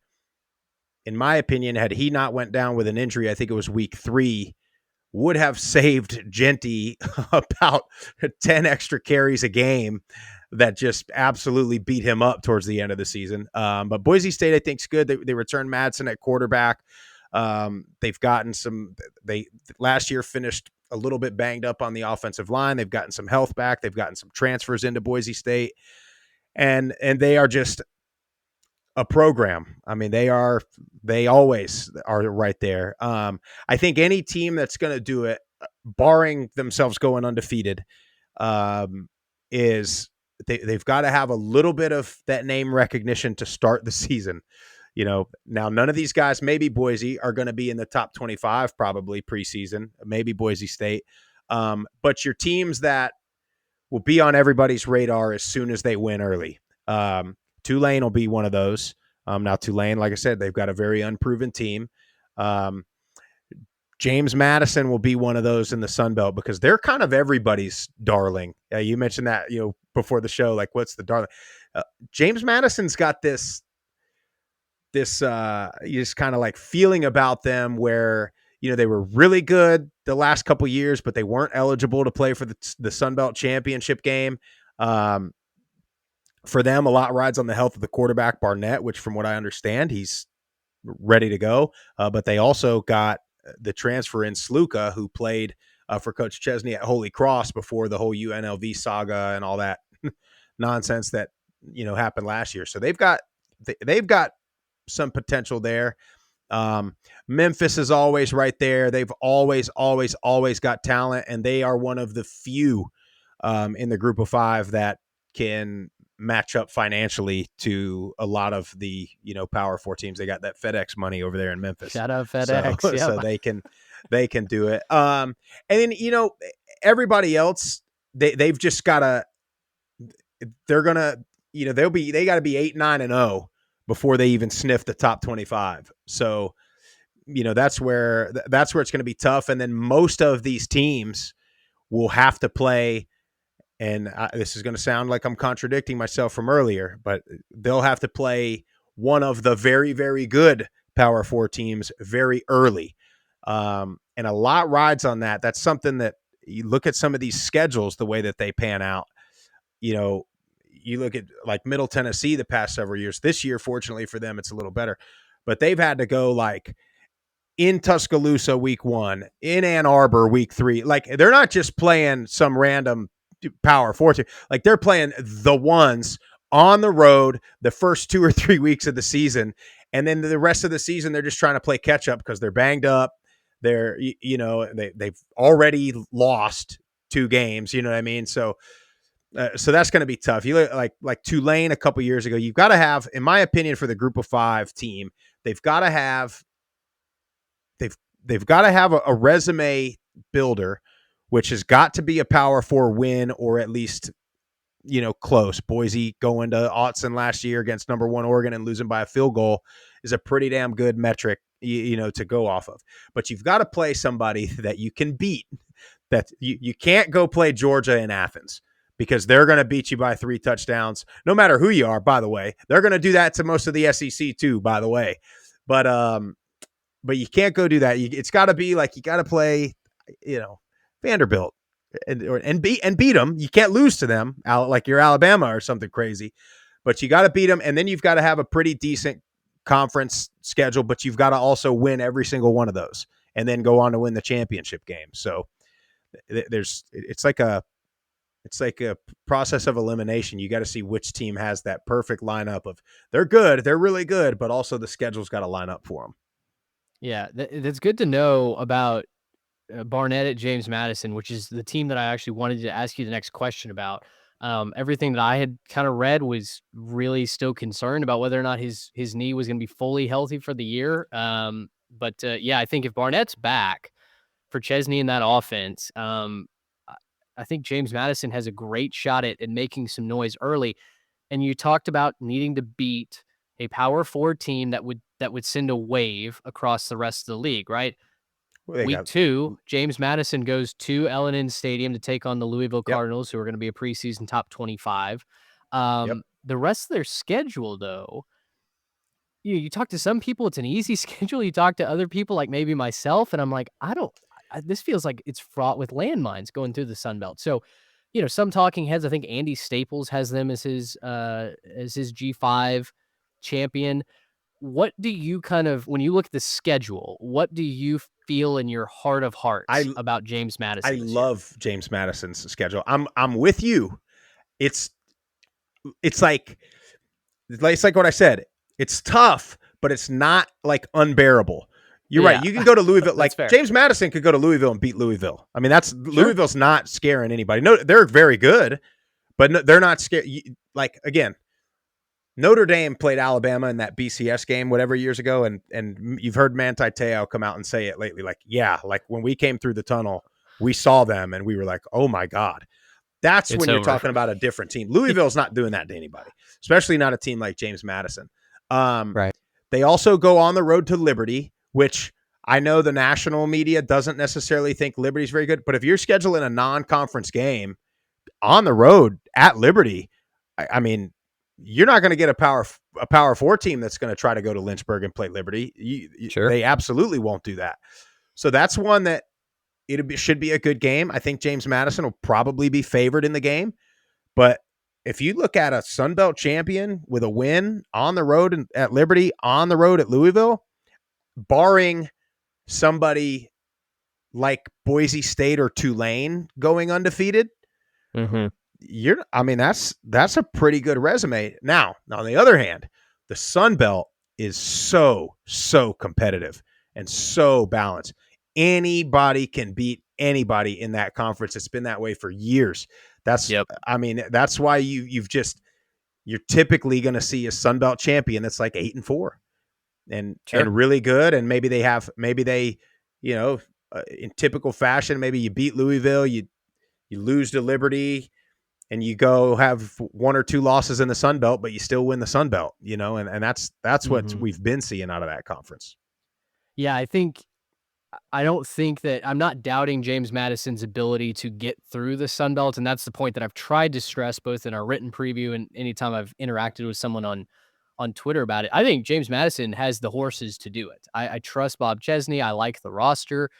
in my opinion, had he not went down with an injury, I think it was week 3, would have saved Genty about 10 extra carries a game that just absolutely beat him up towards the end of the season. But Boise State, I think, is good. They returned Madsen at quarterback. They've gotten they last year finished a little bit banged up on the offensive line. They've gotten some health back. They've gotten some transfers into Boise State. And they are just a program. I mean, they always are right there. I think any team that's going to do it, barring themselves going undefeated, um, is they've got to have a little bit of that name recognition to start the season. Now none of these guys, maybe Boise, are going to be in the top 25 probably preseason, maybe Boise State. But your teams that will be on everybody's radar as soon as they win early. Tulane will be one of those. Now, Tulane, like I said, they've got a very unproven team. Um, James Madison will be one of those in the Sun Belt because they're kind of everybody's darling. You mentioned that, before the show, like what's the darling? James Madison's got this just kind of like feeling about them where they were really good the last couple years, but they weren't eligible to play for the Sun Belt championship game. Um, for them, a lot rides on the health of the quarterback Barnett, which, from what I understand, he's ready to go. But they also got the transfer in Sluka, who played for Coach Chesney at Holy Cross before the whole UNLV saga and all that nonsense that happened last year. So they've got some potential there. Memphis is always right there. They've always got talent, and they are one of the few in the group of 5 that can match up financially to a lot of the Power 4 teams. They got that FedEx money over there in Memphis, Shout out so FedEx. so Yep. they can do it. And then everybody else, they've just gotta they're gonna they got to be 8-9-0 before they even sniff the top 25. So that's where it's going to be tough. And then most of these teams will have to play. And this is going to sound like I'm contradicting myself from earlier, but they'll have to play one of the very, very good Power 4 teams very early. And a lot rides on that. That's something that you look at some of these schedules, the way that they pan out. You look at like Middle Tennessee the past several years. This year, fortunately for them, it's a little better. But they've had to go like in Tuscaloosa week 1, in Ann Arbor week 3. Like they're not just playing some random Power 4 team. Like they're playing the ones on the road the first 2 or 3 weeks of the season, and then the rest of the season they're just trying to play catch up because they're banged up. They've already lost 2 games. You know what I mean? So that's going to be tough. You look like Tulane a couple years ago. You've got to have, in my opinion, for the group of 5 team, they've got to have a resume builder, which has got to be a Power 4 win or at least close. Boise going to Autzen last year against number 1 Oregon and losing by a field goal is a pretty damn good metric, to go off of. But you've got to play somebody that you can beat. That you can't go play Georgia in Athens because they're going to beat you by 3 touchdowns, no matter who you are. By the way, they're going to do that to most of the SEC too. By the way, but but you can't go do that. It's got to be like you got to play, Vanderbilt and beat them. You can't lose to them like you're Alabama or something crazy, but you got to beat them, and then you've got to have a pretty decent conference schedule. But you've got to also win every single one of those, and then go on to win the championship game. So it's like a process of elimination. You got to see which team has that perfect lineup of they're really good, but also the schedule's got to line up for them. Yeah, that's good to know about Barnett at James Madison, which is the team that I actually wanted to ask you the next question about. Everything that I had kind of read was really still concerned about whether or not his knee was going to be fully healthy for the year. But yeah, I think if Barnett's back for Chesney in that offense, I I think James Madison has a great shot at making some noise early. And you talked about needing to beat a Power Four team that would send a wave across the rest of the league, right? Well, they Week got 2, James Madison goes to L&N Stadium to take on the Louisville yep, Cardinals, who are gonna be a preseason top 25. yep. The rest of their schedule, though, you talk to some people, it's an easy schedule. You talk to other people, like maybe myself, and I'm like, I don't this feels like it's fraught with landmines going through the Sun Belt. So, some talking heads, I think Andy Staples has them as his G5 champion. What do you kind of when you look at the schedule, what do you feel in your heart of hearts I about James I Madison this year? love James Madison's schedule. I'm with you. It's it's like it's like what I said. It's tough, but it's not like unbearable. You're right. Yeah, You can go to Louisville. that's Like fair. James Madison could go to Louisville and beat Louisville. I mean, that's Sure. Louisville's not scaring anybody. No, they're very good, but no, they're not scared. Like again, Notre Dame played Alabama in that BCS game, whatever years ago, and you've heard Manti Te'o come out and say it lately. Like, yeah, like when we came through the tunnel, we saw them and we were like, oh my god. That's It's when you're over. talking about a different team. Louisville's not doing that to anybody, especially not a team like James Madison. Um, Right. they also go on the road to Liberty, which I know the national media doesn't necessarily think Liberty's very good, but if you're scheduling a non-conference game on the road at Liberty, I mean, you're not going to get a power four team that's going to try to go to Lynchburg and play Liberty. Sure. They absolutely won't do that. So that's one that should be a good game. I think James Madison will probably be favored in the game, but if you look at a Sun Belt champion with a win on the road at Liberty, on the road at Louisville, barring somebody like Boise State or Tulane going undefeated, Mhm. I mean, that's a pretty good resume. Now, on the other hand, the Sun Belt is so competitive and so balanced. Anybody can beat anybody in that conference. It's been that way for years. Yep. I mean, that's why you're typically going to see a Sun Belt champion that's like 8-4 and Sure. really good. And maybe they, in typical fashion, maybe you beat Louisville, you lose to Liberty, and you go have 1 or 2 losses in the Sun Belt, but you still win the Sun Belt, and that's what Mhm. we've been seeing out of that conference. Yeah, I don't think that I'm not doubting James Madison's ability to get through the Sun Belt, and that's the point that I've tried to stress both in our written preview and anytime I've interacted with someone on Twitter about it. I think James Madison has the horses to do it. I trust Bob Chesney. I like the roster.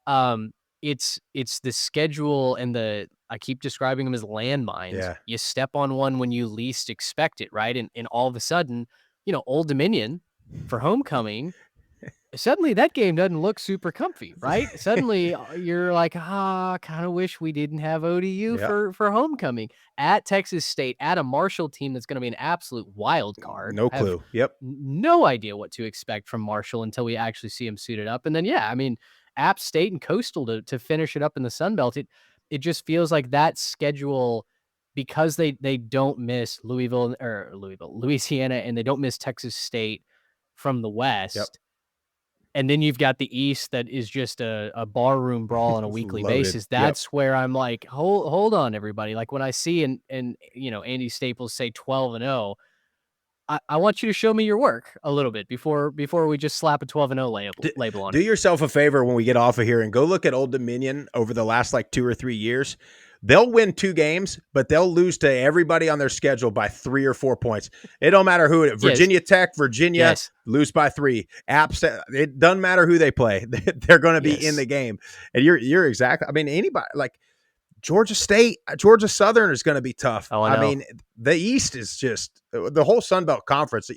Um, it's the schedule and I keep describing them as landmines. Yeah. You step on one when you least expect it, right? And all of a sudden, Old Dominion for homecoming suddenly that game doesn't look super comfy, right? Suddenly you're like, kind of wish we didn't have ODU Yeah. for homecoming at Texas State, at a Marshall team that's going to be an absolute wild card. No I have clue. Yep. no idea what to expect from Marshall until we actually see him suited up. And then, yeah, I mean, App State and Coastal to finish it up in the Sun Belt. It just feels like that schedule because they don't miss Louisiana, and they don't miss Texas State from the Yep. West, and then you've got the East that is just a barroom brawl on a weekly Loaded. basis. Yep. That's where I'm like, hold on, everybody. Like when I see and Andy Staples say 12-0, I want you to show me your work a little bit before we just slap a 12-0 label on Do it. yourself a favor when we get off of here and go look at Old Dominion over the last like 2 or 3 years. They'll win 2 games, but they'll lose to everybody on their schedule by 3 or 4 points. It don't matter who. Yes. Virginia Tech, Virginia Yes. lose by 3. Apps. It doesn't matter who they play. They're going to be in the Yes. game. And you're exactly. I mean, anybody like Georgia State, Georgia Southern is going to be tough. Oh, I I know. mean, the East is just the whole Sun Belt Conference.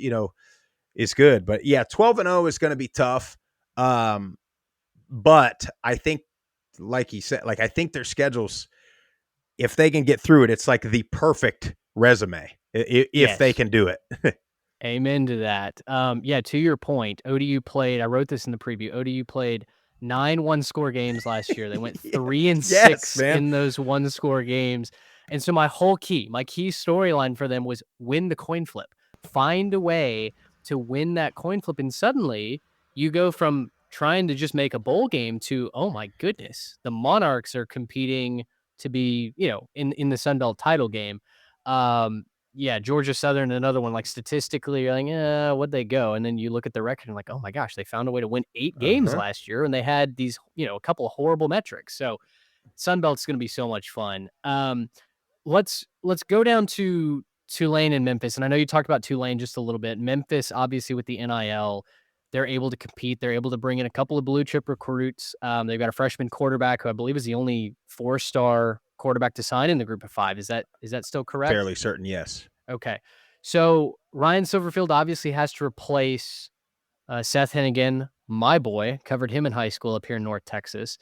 Is good, but yeah, 12-0 is going to be tough. Um, but I think, like he said, like I think their schedules, if they can get through it, it's like the perfect resume if they Yes. can do it. Amen to that. Yeah, to your point, ODU played, I wrote this in the preview. ODU played 9 one-score games last year. They went Yeah. 3 and Yes, 6 man. in those one-score games. And so my key storyline for them was win the coin flip. Find a way to win that coin flip, and suddenly you go from trying to just make a bowl game to, oh my goodness, the Monarchs are competing to be, in the Sun Belt title game. Um, yeah, Georgia Southern, another one, like, statistically, you're like, what'd they go? And then you look at the record and like, oh my gosh, they found a way to win 8 games Uh-huh. last year, and they had these, a couple of horrible metrics. So Sun Belt's gonna be so much fun. Let's go down to Tulane and Memphis, and I know you talked about Tulane just a little bit. Memphis, obviously, with the NIL, they're able to compete. They're able to bring in a couple of blue chip recruits. They've got a freshman quarterback who I believe is the only 4-star quarterback to sign in the group of 5. Is that still correct? Fairly certain, yes. Okay. So Ryan Silverfield obviously has to replace Seth Hennigan, my boy. Covered him in high school up here in North Texas.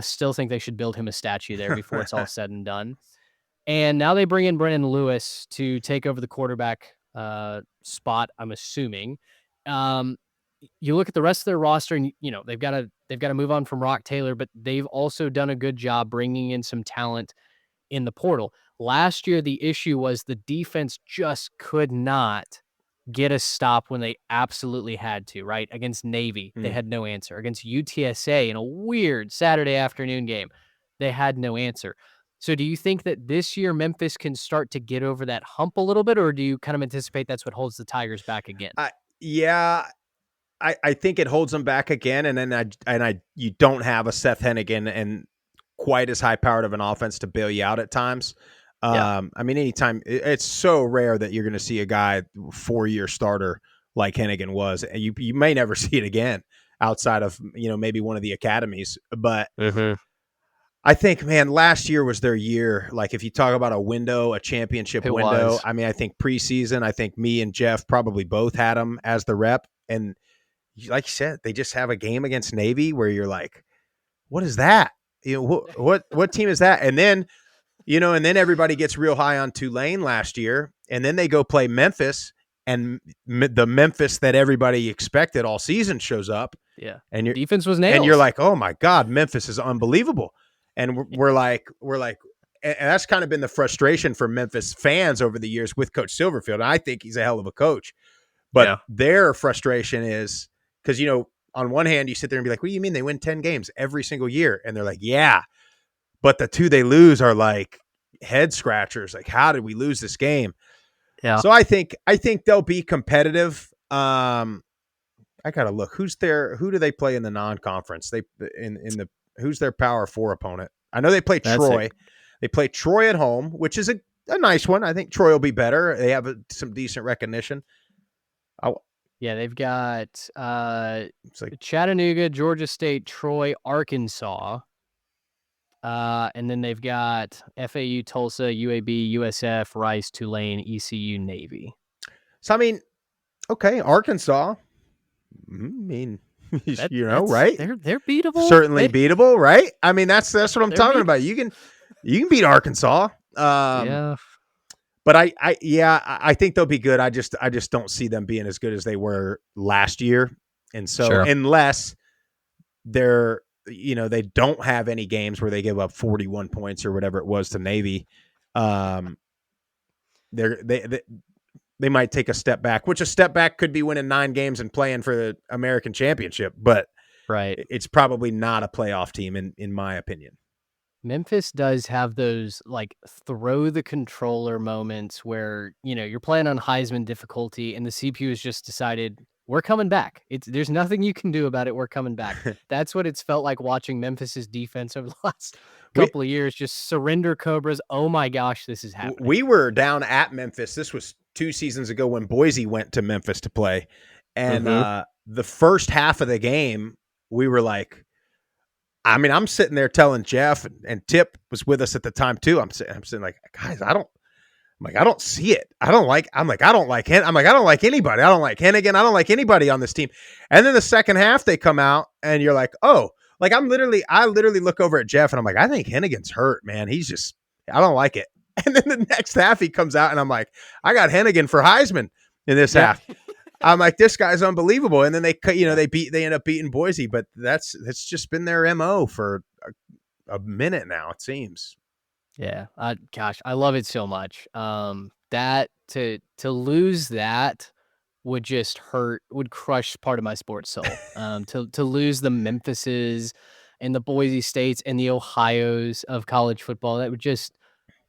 Still think they should build him a statue there before it's all said and done. And now they bring in Brennan Lewis to take over the quarterback spot, I'm assuming. Um, you look at the rest of their roster, and they've got to move on from Rock Taylor, but they've also done a good job bringing in some talent in the portal. Last year, the issue was the defense just could not get a stop when they absolutely had to, right? Against Navy, they Mm. had no answer. Against UTSA in a weird Saturday afternoon game, they had no answer. So do you think that this year Memphis can start to get over that hump a little bit, or do you kind of anticipate that's what holds the Tigers back again? Yeah, I think it holds them back again, and then you don't have a Seth Hennigan and quite as high powered of an offense to bail you out at times. Yeah. I mean, anytime it's so rare that you're going to see a guy 4-year starter like Hennigan was, and you may never see it again outside of maybe one of the academies. But Mhm. I think, man, last year was their year. Like if you talk about a window, a championship It window, was. I mean, I think preseason, I think me and Jeff probably both had them as the rep, and like you said, they just have a game against Navy where you're like, what is that? What team is that? And then everybody gets real high on Tulane last year, and then they go play Memphis, and the Memphis that everybody expected all season shows up, Yeah. and you're Defense was and you're nails. like, oh my god, Memphis is unbelievable, and we're like, and that's kind of been the frustration for Memphis fans over the years with Coach Silverfield. And I think he's a hell of a coach, but Yeah. their frustration is because on one hand you sit there and be like, what do you mean they win 10 games every single year? And they're like, yeah, but the 2 they lose are like head scratchers. Like, how did we lose this game? Yeah. So I think they'll be competitive. I gotta look. Who do they play in the non-conference? In the who's their Power 4 opponent? I know they play That's it. Troy. They play Troy at home, which is a nice one. I think Troy will be better. They have some decent recognition. Yeah, they've got It's like Chattanooga, Georgia State, Troy, Arkansas. And then they've got FAU, Tulsa, UAB, USF, Rice, Tulane, ECU, Navy. so. I mean, okay, Arkansas. I mean, That's right? they're beatable. Certainly beatable, right? I mean, that's what I'm They're talking beat. about. You can beat Arkansas. Yeah, But I think they'll be good. I just don't see them being as good as they were last year. And so sure. unless they don't have any games where they give up 41 points or whatever it was to Navy, um, they might take a step back, which a step back could be winning 9 games and playing for the American championship, but Right. it's probably not a playoff team in my opinion. Memphis does have those, like, throw the controller moments where, you're playing on Heisman difficulty and the CPU has just decided, "We're coming back. There's nothing you can do about it, we're coming back." That's what it's felt like watching Memphis's defense over the last we couple of years, just surrender Cobras. Oh my gosh, this is happening. we were down at Memphis. This was 2 seasons ago when Boise went to Memphis to play, and Mhm. the first half of the game, we were like, I mean, I'm sitting there telling Jeff, and Tip was with us at the time too. I'm sitting like, guys, I don't see it. I don't like him. I'm like, I don't like anybody. I don't like Hennigan. I don't like anybody on this team. And then the second half, they come out, and you're like, oh, like I literally look over at Jeff, and I'm like, I think Hennigan's hurt, man. I don't like it. And then the next half, he comes out, and I'm like, I got Hennigan for Heisman in this Yeah. half. I'm like, this guy's unbelievable. And then Yeah. they end up beating Boise, but that's just been their MO for a minute now, it seems. Yeah, gosh, I love it so much. That to lose that would just hurt, would crush part of my sports soul. To lose the Memphises and the Boise States and the Ohio's of college football, that would just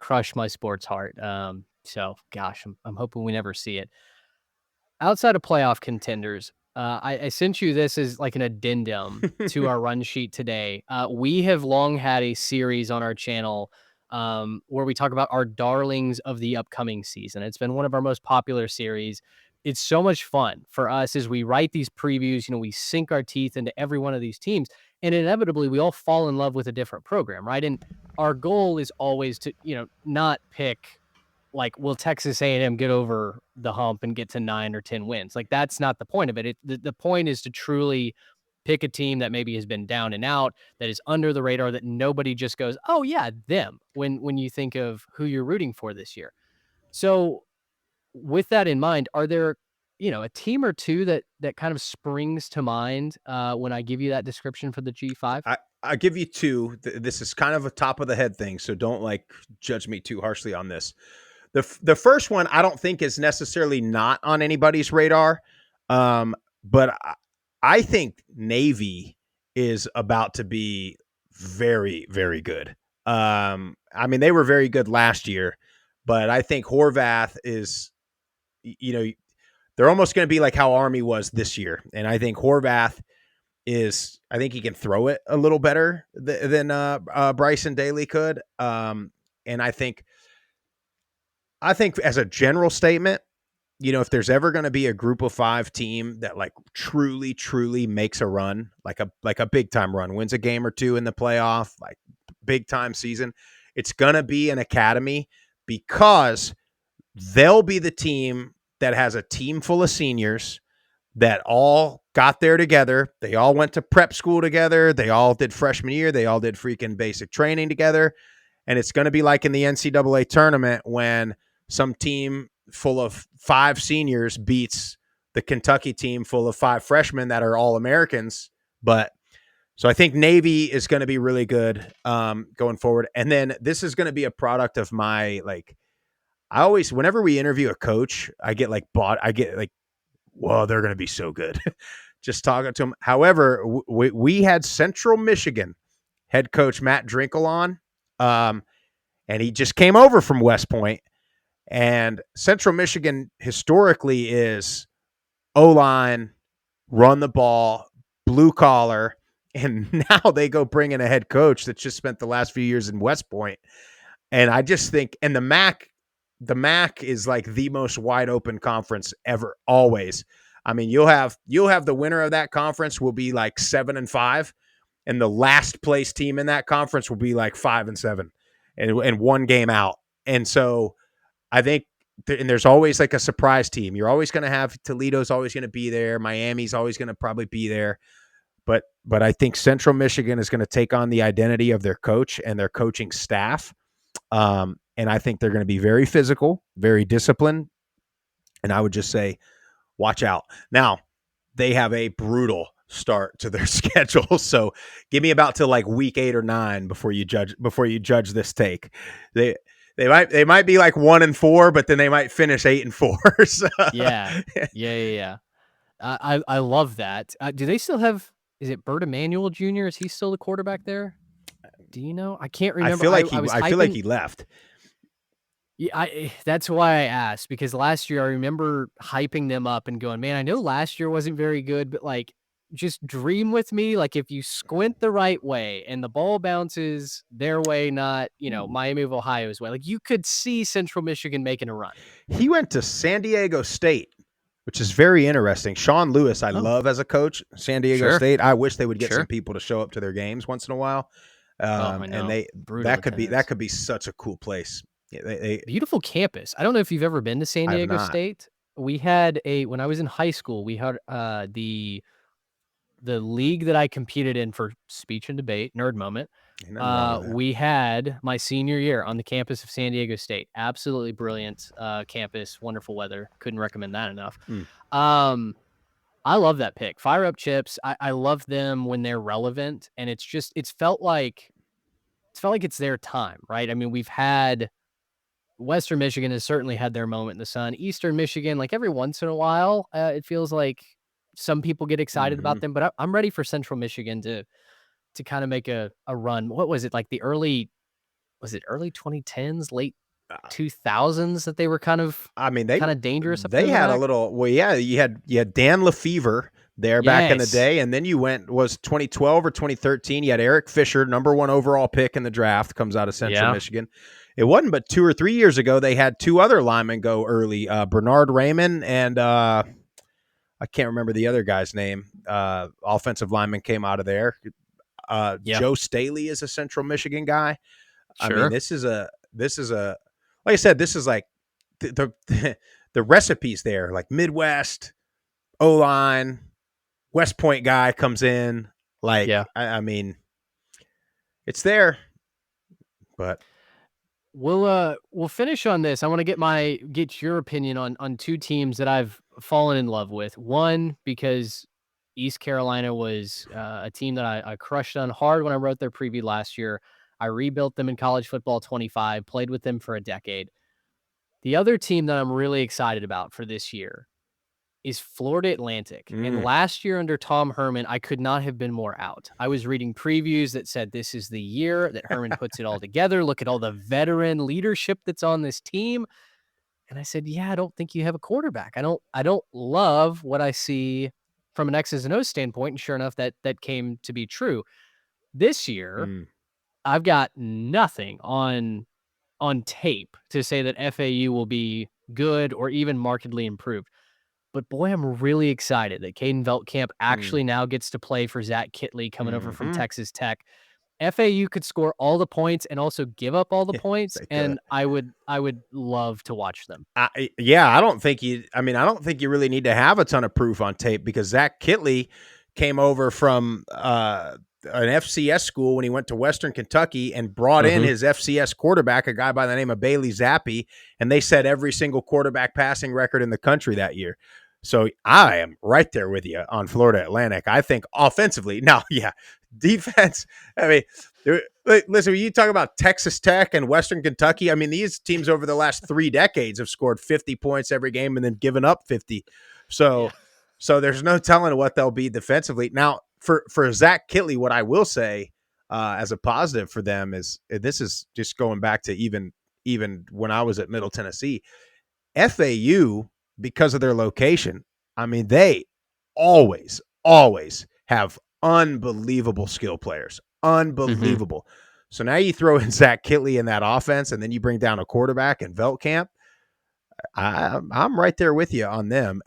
crush my sports heart. So gosh, I'm hoping we never see it. Outside of playoff contenders, I sent you this as like an addendum to our run sheet today. We have long had a series on our channel where we talk about our darlings of the upcoming season. It's been one of our most popular series. It's so much fun for us as we write these previews. We sink our teeth into every one of these teams, and inevitably, we all fall in love with a different program, right? And our goal is always to, not pick like, will Texas A&M get over the hump and get to 9 or 10 wins? Like, that's not the point of it. The point is to truly pick a team that maybe has been down and out, that is under the radar, that nobody just goes, "Oh yeah, them," when you think of who you're rooting for this year. So, with that in mind, are there, a team or two that kind of springs to mind when I give you that description for the G5? I give you two. This is kind of a top of the head thing, so don't like judge me too harshly on this. The first one I don't think is necessarily not on anybody's radar, but I think Navy is about to be very very good. I mean they were very good last year, but I think Horvath is, you know, they're almost going to be like how Army was this year, and I think Horvath I think he can throw it a little better than Bryson Daly could. And I think as a general statement, if there's ever going to be a group of five team that like truly, truly makes a run, like a big time run, wins a game or two in the playoff, like big time season, it's going to be an academy because they'll be the team that has a team full of seniors that all got there together. They all went to prep school together. They all did freshman year. They all did freaking basic training together. And it's going to be like in the NCAA tournament when some team full of five seniors beats the Kentucky team full of five freshmen that are all Americans. But so I think Navy is going to be really good going forward. And then this is going to be a product of my like. I always, whenever we interview a coach, I get like whoa, they're going to be so good. Just talking to them. However, we had Central Michigan head coach Matt Drinkle on, and he just came over from West Point. And Central Michigan historically is O-line, run the ball, blue collar, and now they go bring in a head coach that just spent the last few years in West Point. And I just think, and the MAC is like the most wide open conference ever, always. I mean, you'll have the winner of that conference will be like 7-5, and the last place team in that conference will be like 5-7, and one game out. And so I think, and there's always like a surprise team. You're always going to have Toledo's always going to be there. Miami's always going to probably be there. But I think Central Michigan is going to take on the identity of their coach and their coaching staff. And I think they're going to be very physical, very disciplined. And I would just say, watch out. Now, they have a brutal start to their schedule. So give me about to like week 8 or 9 before you judge this take. They might be like 1-4, but then they might finish 8-4. So, Yeah. Yeah. I love that. Do they still have? Is it Bert Emanuel Jr.? Is he still the quarterback there? Do you know? I can't I remember. feel like I was I feel like hyping. he left. Yeah, that's why I asked, because last year I remember hyping them up and going, "Man, I know last year wasn't very good, but, like, just dream with me, like, if you squint the right way and the ball bounces their way, not, Miami of Ohio's way, like, you could see Central Michigan making a run." He went to San Diego State, which is very interesting. Sean Lewis, I Oh, love as a coach. San Diego sure, State. I wish they would get some sure. people to show up to their games once in a while. Oh, I And know. they Brutal that attendance. could be such a cool place. Yeah, they Beautiful campus. I don't know if you've ever been to San I have Diego not. State. We had a when I was in high school, we had, the league that I competed in for speech and debate, nerd moment. Ain't nothing wrong with that. We had my senior year on the campus of San Diego State. Absolutely brilliant campus, wonderful weather. Couldn't recommend that enough. Mm. Um, I love that pick. Fire up chips. I love them when they're relevant, and it's felt like it's their time, right? I mean, we've had Western Michigan has certainly had their moment in the sun. Eastern Michigan, like every once in a while, it feels like some people get excited about Mhm. them, but I'm ready for Central Michigan to kind of make a run. What was it like the early was it early 2010s, late Uh, 2000s that they were kind of I mean, dangerous up there they in the had a back? little. Well, yeah, you had Dan Lefevre there back in the Yes. day, and then you went was 2012 or 2013. You had Eric Fisher, number one overall pick in the draft, comes out of Central Yeah. Michigan. It wasn't but 2 or 3 years ago they had two other linemen go early, Bernard Raymond and I can't remember the other guy's name. Offensive lineman came out of there. Yeah. Joe Staley is a Central Michigan guy. I mean, Sure. this is a like I said, this is like the the recipes there, like Midwest O line, West Point guy comes in. Like Yeah. I mean, it's there, but We'll finish on this. I want to get your opinion on two teams that I've fallen in love with. One, because East Carolina was a team that I crushed on hard when I wrote their preview last year. I rebuilt them in college football 25, played with them for a decade. The other team that I'm really excited about for this year is Florida Atlantic. And mm, last year under Tom Herman, I could not have been more out. I was reading previews that said this is the year that Herman puts it all together. Look at all the veteran leadership that's on this team. And I said, "Yeah, I don't think you have a quarterback. I don't love what I see from an X's and O's standpoint." And sure enough, that came to be true. This year, mm, I've got nothing on tape to say that FAU will be good or even markedly improved. But boy, I'm really excited that Caden Veltkamp mm, actually now gets to play for Zach Kitley coming over from mm-hmm. Texas Tech. FAU could score all the points and also give up all the Yeah, points, they could. and I would love to watch them. Yeah, I don't think you. I mean, I don't think you really need to have a ton of proof on tape because Zach Kitley came over from an FCS school when he went to Western Kentucky and brought in Mhm. his FCS quarterback, a guy by the name of Bailey Zappi, and they set every single quarterback passing record in the country that year. So I am right there with you on Florida Atlantic. I think offensively, now, yeah, defense. I mean, listen, when you talk about Texas Tech and Western Kentucky, I mean, these teams over the last 3 decades have scored 50 points every game and then given up 50. Yeah. So, so there's no telling what they'll be defensively. Now, for Zach Kitley, what I will say as a positive for them is this is just going back to even when I was at Middle Tennessee, FAU because of their location. I mean, they always have unbelievable skill players, Mhm. unbelievable. So now you throw in Zach Kitley in that offense, and then you bring down a quarterback and Veltkamp. I'm right there with you on them.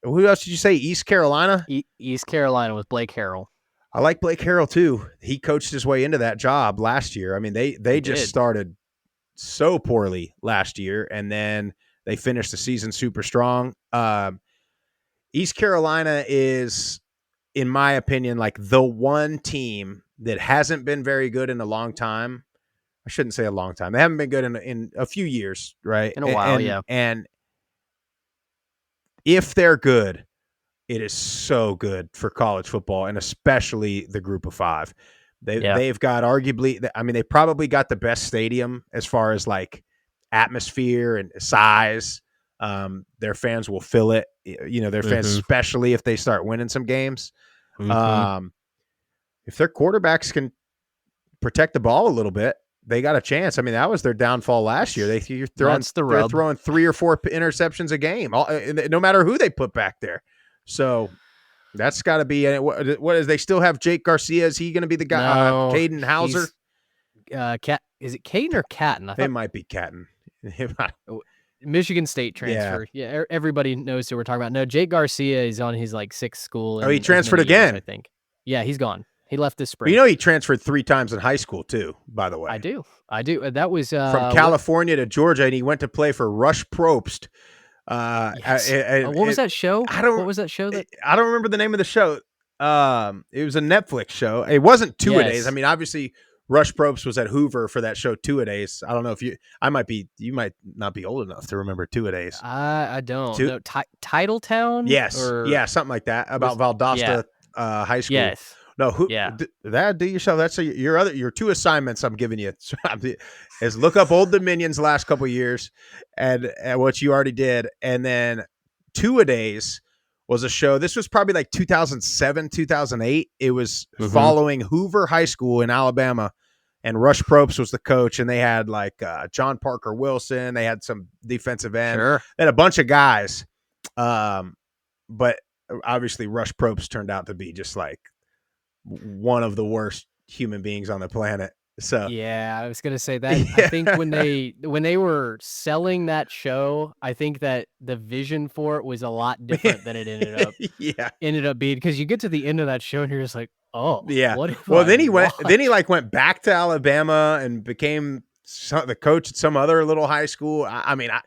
Who else did you say? East Carolina. East Carolina with Blake Harrell. I like Blake Harrell too. He coached his way into that job last year. I mean, they He just did. started so poorly last year, and then they finished the season super strong. East Carolina is, in my opinion, like the one team that hasn't been very good in a long time. I shouldn't say a long time. They haven't been good in a few years, right? In a while, yeah. And if they're good, it is so good for college football and especially the group of five. Yeah. They've got arguably, I mean, they probably got the best stadium as far as like atmosphere and size. Their fans will fill it. You know, their fans, Mhm. especially if they start winning some games. Mhm. Um, if their quarterbacks can protect the ball a little bit, they got a chance. I mean, that was their downfall last year. That's the they're rub. throwing 3 or 4 interceptions a game, no matter who they put back there. So that's got to be what is. They still have Jake Garcia. Is he going to be the guy? No, Caden Hauser. he's Cat. Is it Caden or Catton? I It thought might be Catton. oh, Michigan State Yeah. transfer. Yeah, everybody knows who we're talking about. No, Jake Garcia is on his like sixth school Oh, he in as transferred many years, I again. think. Yeah, he's gone. He left this Well, spring. he transferred 3 times in high school too. By the way, I do. That was from what? California to Georgia, and he went to play for Rush Probst. Yes. What was that show? I don't. What was that show that? I don't remember the name of the show. It was a Netflix show. It wasn't Two A Days. I Yes. mean, obviously, Rush Probst was at Hoover for that show Two A Days. I don't know if you. I might be. You might not be old enough to remember Two A Days. I don't Two. know. Titletown? Yes. Or Yeah. Something like that about yeah. Valdosta High School. Yes. No, who Yeah. that do yourself. That's your 2 assignments I'm giving you is look up Old Dominion's last couple years and what you already did, and then Two A Days was a show. This was probably like 2007, 2008. It was following Hoover High School in Alabama, and Rush Probst was the coach, and they had like John Parker Wilson. They had some defensive end. Sure. They had a bunch of guys, but obviously Rush Probst turned out to be just like one of the worst human beings on the planet. So Yeah, I was gonna say that. I think when they were selling that show, I think that the vision for it was a lot different than it yeah, ended up being. Because you get to the end of that show and you're just like, oh, yeah. what if Well, I then he watch? went back to Alabama and became the coach at some other little high school. I mean, how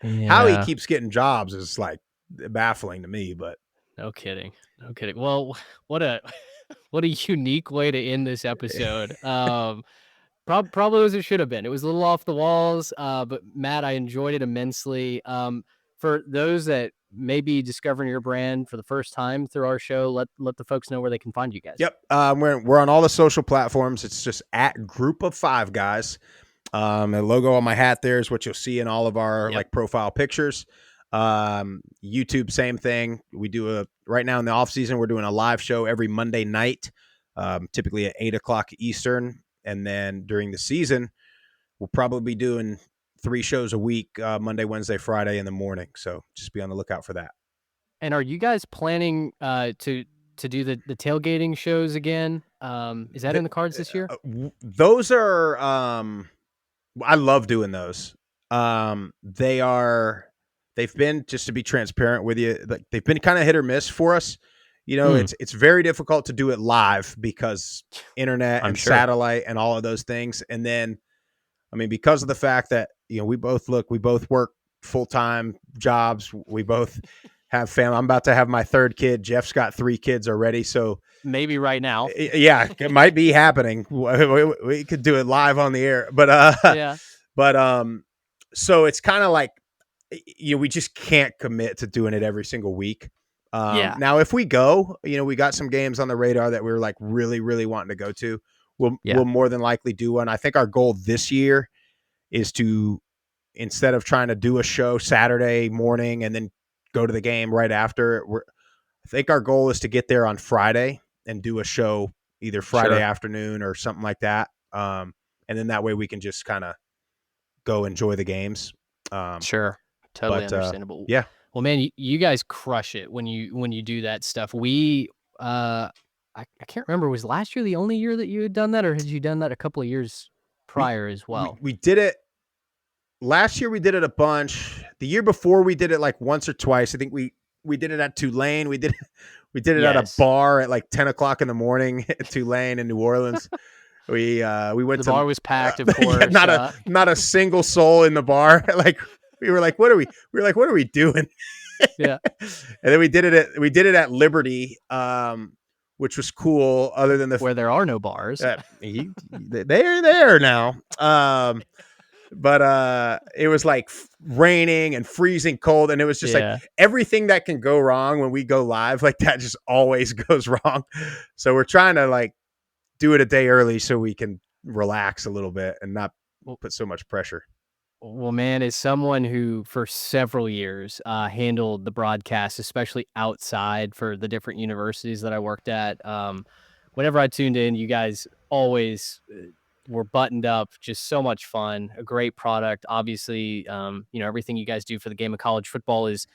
he Yeah, keeps getting jobs is like baffling to me. But no kidding, no kidding. Well, what a what a unique way to end this episode. Probably as it should have been. It was a little off the walls, but Matt, I enjoyed it immensely. For those that may be discovering your brand for the first time through our show, let the folks know where they can find you guys. yep, we're on all the social platforms. It's just at Group of Five Guys. The logo on my hat there is what you'll see in all of our Yep. like profile pictures. YouTube, same thing. We do right now in the off season, we're doing a live show every Monday night, typically at 8 o'clock Eastern. And then during the season, we'll probably be doing 3 shows a week, Monday, Wednesday, Friday in the morning. So just be on the lookout for that. And are you guys planning to do the tailgating shows again? Is that in the cards this year? Those are I love doing those. They've been, just to be transparent with you, like they've been kind of hit or miss for us. You know, it's very difficult to do it live because internet I'm and sure. satellite and all of those things. And then, I mean, because of the fact that, you know, we both work full-time jobs. We both have family. I'm about to have my 3rd kid. Jeff's got 3 kids already. So Maybe right now. yeah, it might be happening. We could do it live on the air, but Yeah. but so it's kind of like, you know, we just can't commit to doing it every single week. Yeah. Now if we go, you know, we got some games on the radar that we're like really, really wanting to go to. We'll more than likely do one. I think our goal this year is to, instead of trying to do a show Saturday morning and then go to the game right after, I think our goal is to get there on Friday and do a show either Friday afternoon or something like that. And then that way we can just kind of go enjoy the games. Sure. Totally understandable. Yeah. Well, man, you guys crush it when you do that stuff. I can't remember, was last year the only year that you had done that, or had you done that a couple of years prior as well? We did it last year. We did it a bunch. The year before we did it like once or twice. I think we did it at Tulane. We did it at a bar at like 10 o'clock in the morning at Tulane in New Orleans. We went The bar was packed, of course. Yeah, not a single soul in the bar. Like we were like, what are we doing? Yeah. And then we did it at Liberty, which was cool. Other than where there are no bars. They're there now. But it was like raining and freezing cold, and it was just like everything that can go wrong when we go live like that just always goes wrong. So we're trying to like do it a day early so we can relax a little bit and not put so much pressure. Well, man, as someone who for several years handled the broadcast, especially outside for the different universities that I worked at, whenever I tuned in, you guys always we're buttoned up, just so much fun, a great product. Obviously, everything you guys do for the game of college football is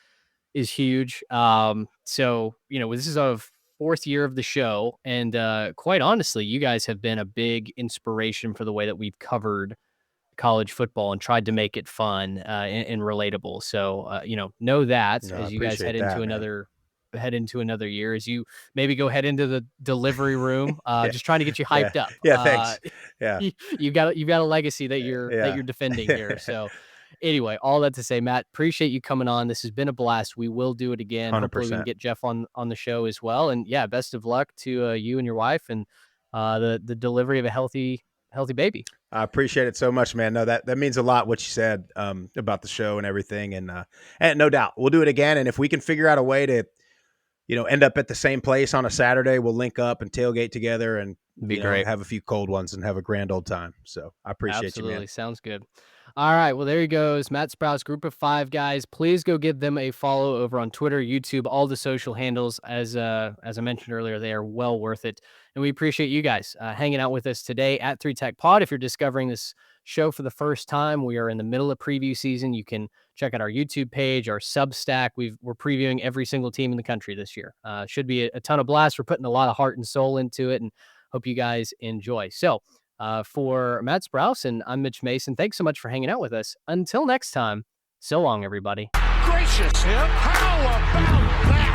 huge. So, this is our fourth year of the show, and quite honestly, you guys have been a big inspiration for the way that we've covered college football and tried to make it fun and relatable. So, know that No, I as you guys appreciate that, man. head into another year, as you maybe go head into the delivery room, Yeah, just trying to get you yeah, hyped up. yeah. Thanks. Yeah, You've got a legacy that you're yeah, defending here. So, anyway, all that to say, Matt, appreciate you coming on. This has been a blast. We will do it again. hundred Hopefully, we can percent. get Jeff on the show as well. And yeah, best of luck to you and your wife and the delivery of a healthy baby. I appreciate it so much, man. No, that means a lot what you said about the show and everything, and no doubt we'll do it again. And if we can figure out a way to, end up at the same place on a Saturday, we'll link up and tailgate together, and Be great. have a few cold ones and have a grand old time. So I appreciate you, man. Absolutely. Sounds good. All right. Well, there he goes. Matt Sprouse, group of five guys. Please go give them a follow over on Twitter, YouTube, all the social handles. As I mentioned earlier, they are well worth it. And we appreciate you guys hanging out with us today at 3 Tech Pod. If you're discovering this show for the first time, we are in the middle of preview season. You can check out our YouTube page, our Substack. We're previewing every single team in the country this year. Should be a ton of blast. We're putting a lot of heart and soul into it, and hope you guys enjoy. So, for Matt Sprouse, and I'm Mitch Mason. Thanks so much for hanging out with us. Until next time, so long, everybody. Gracious him. How about that?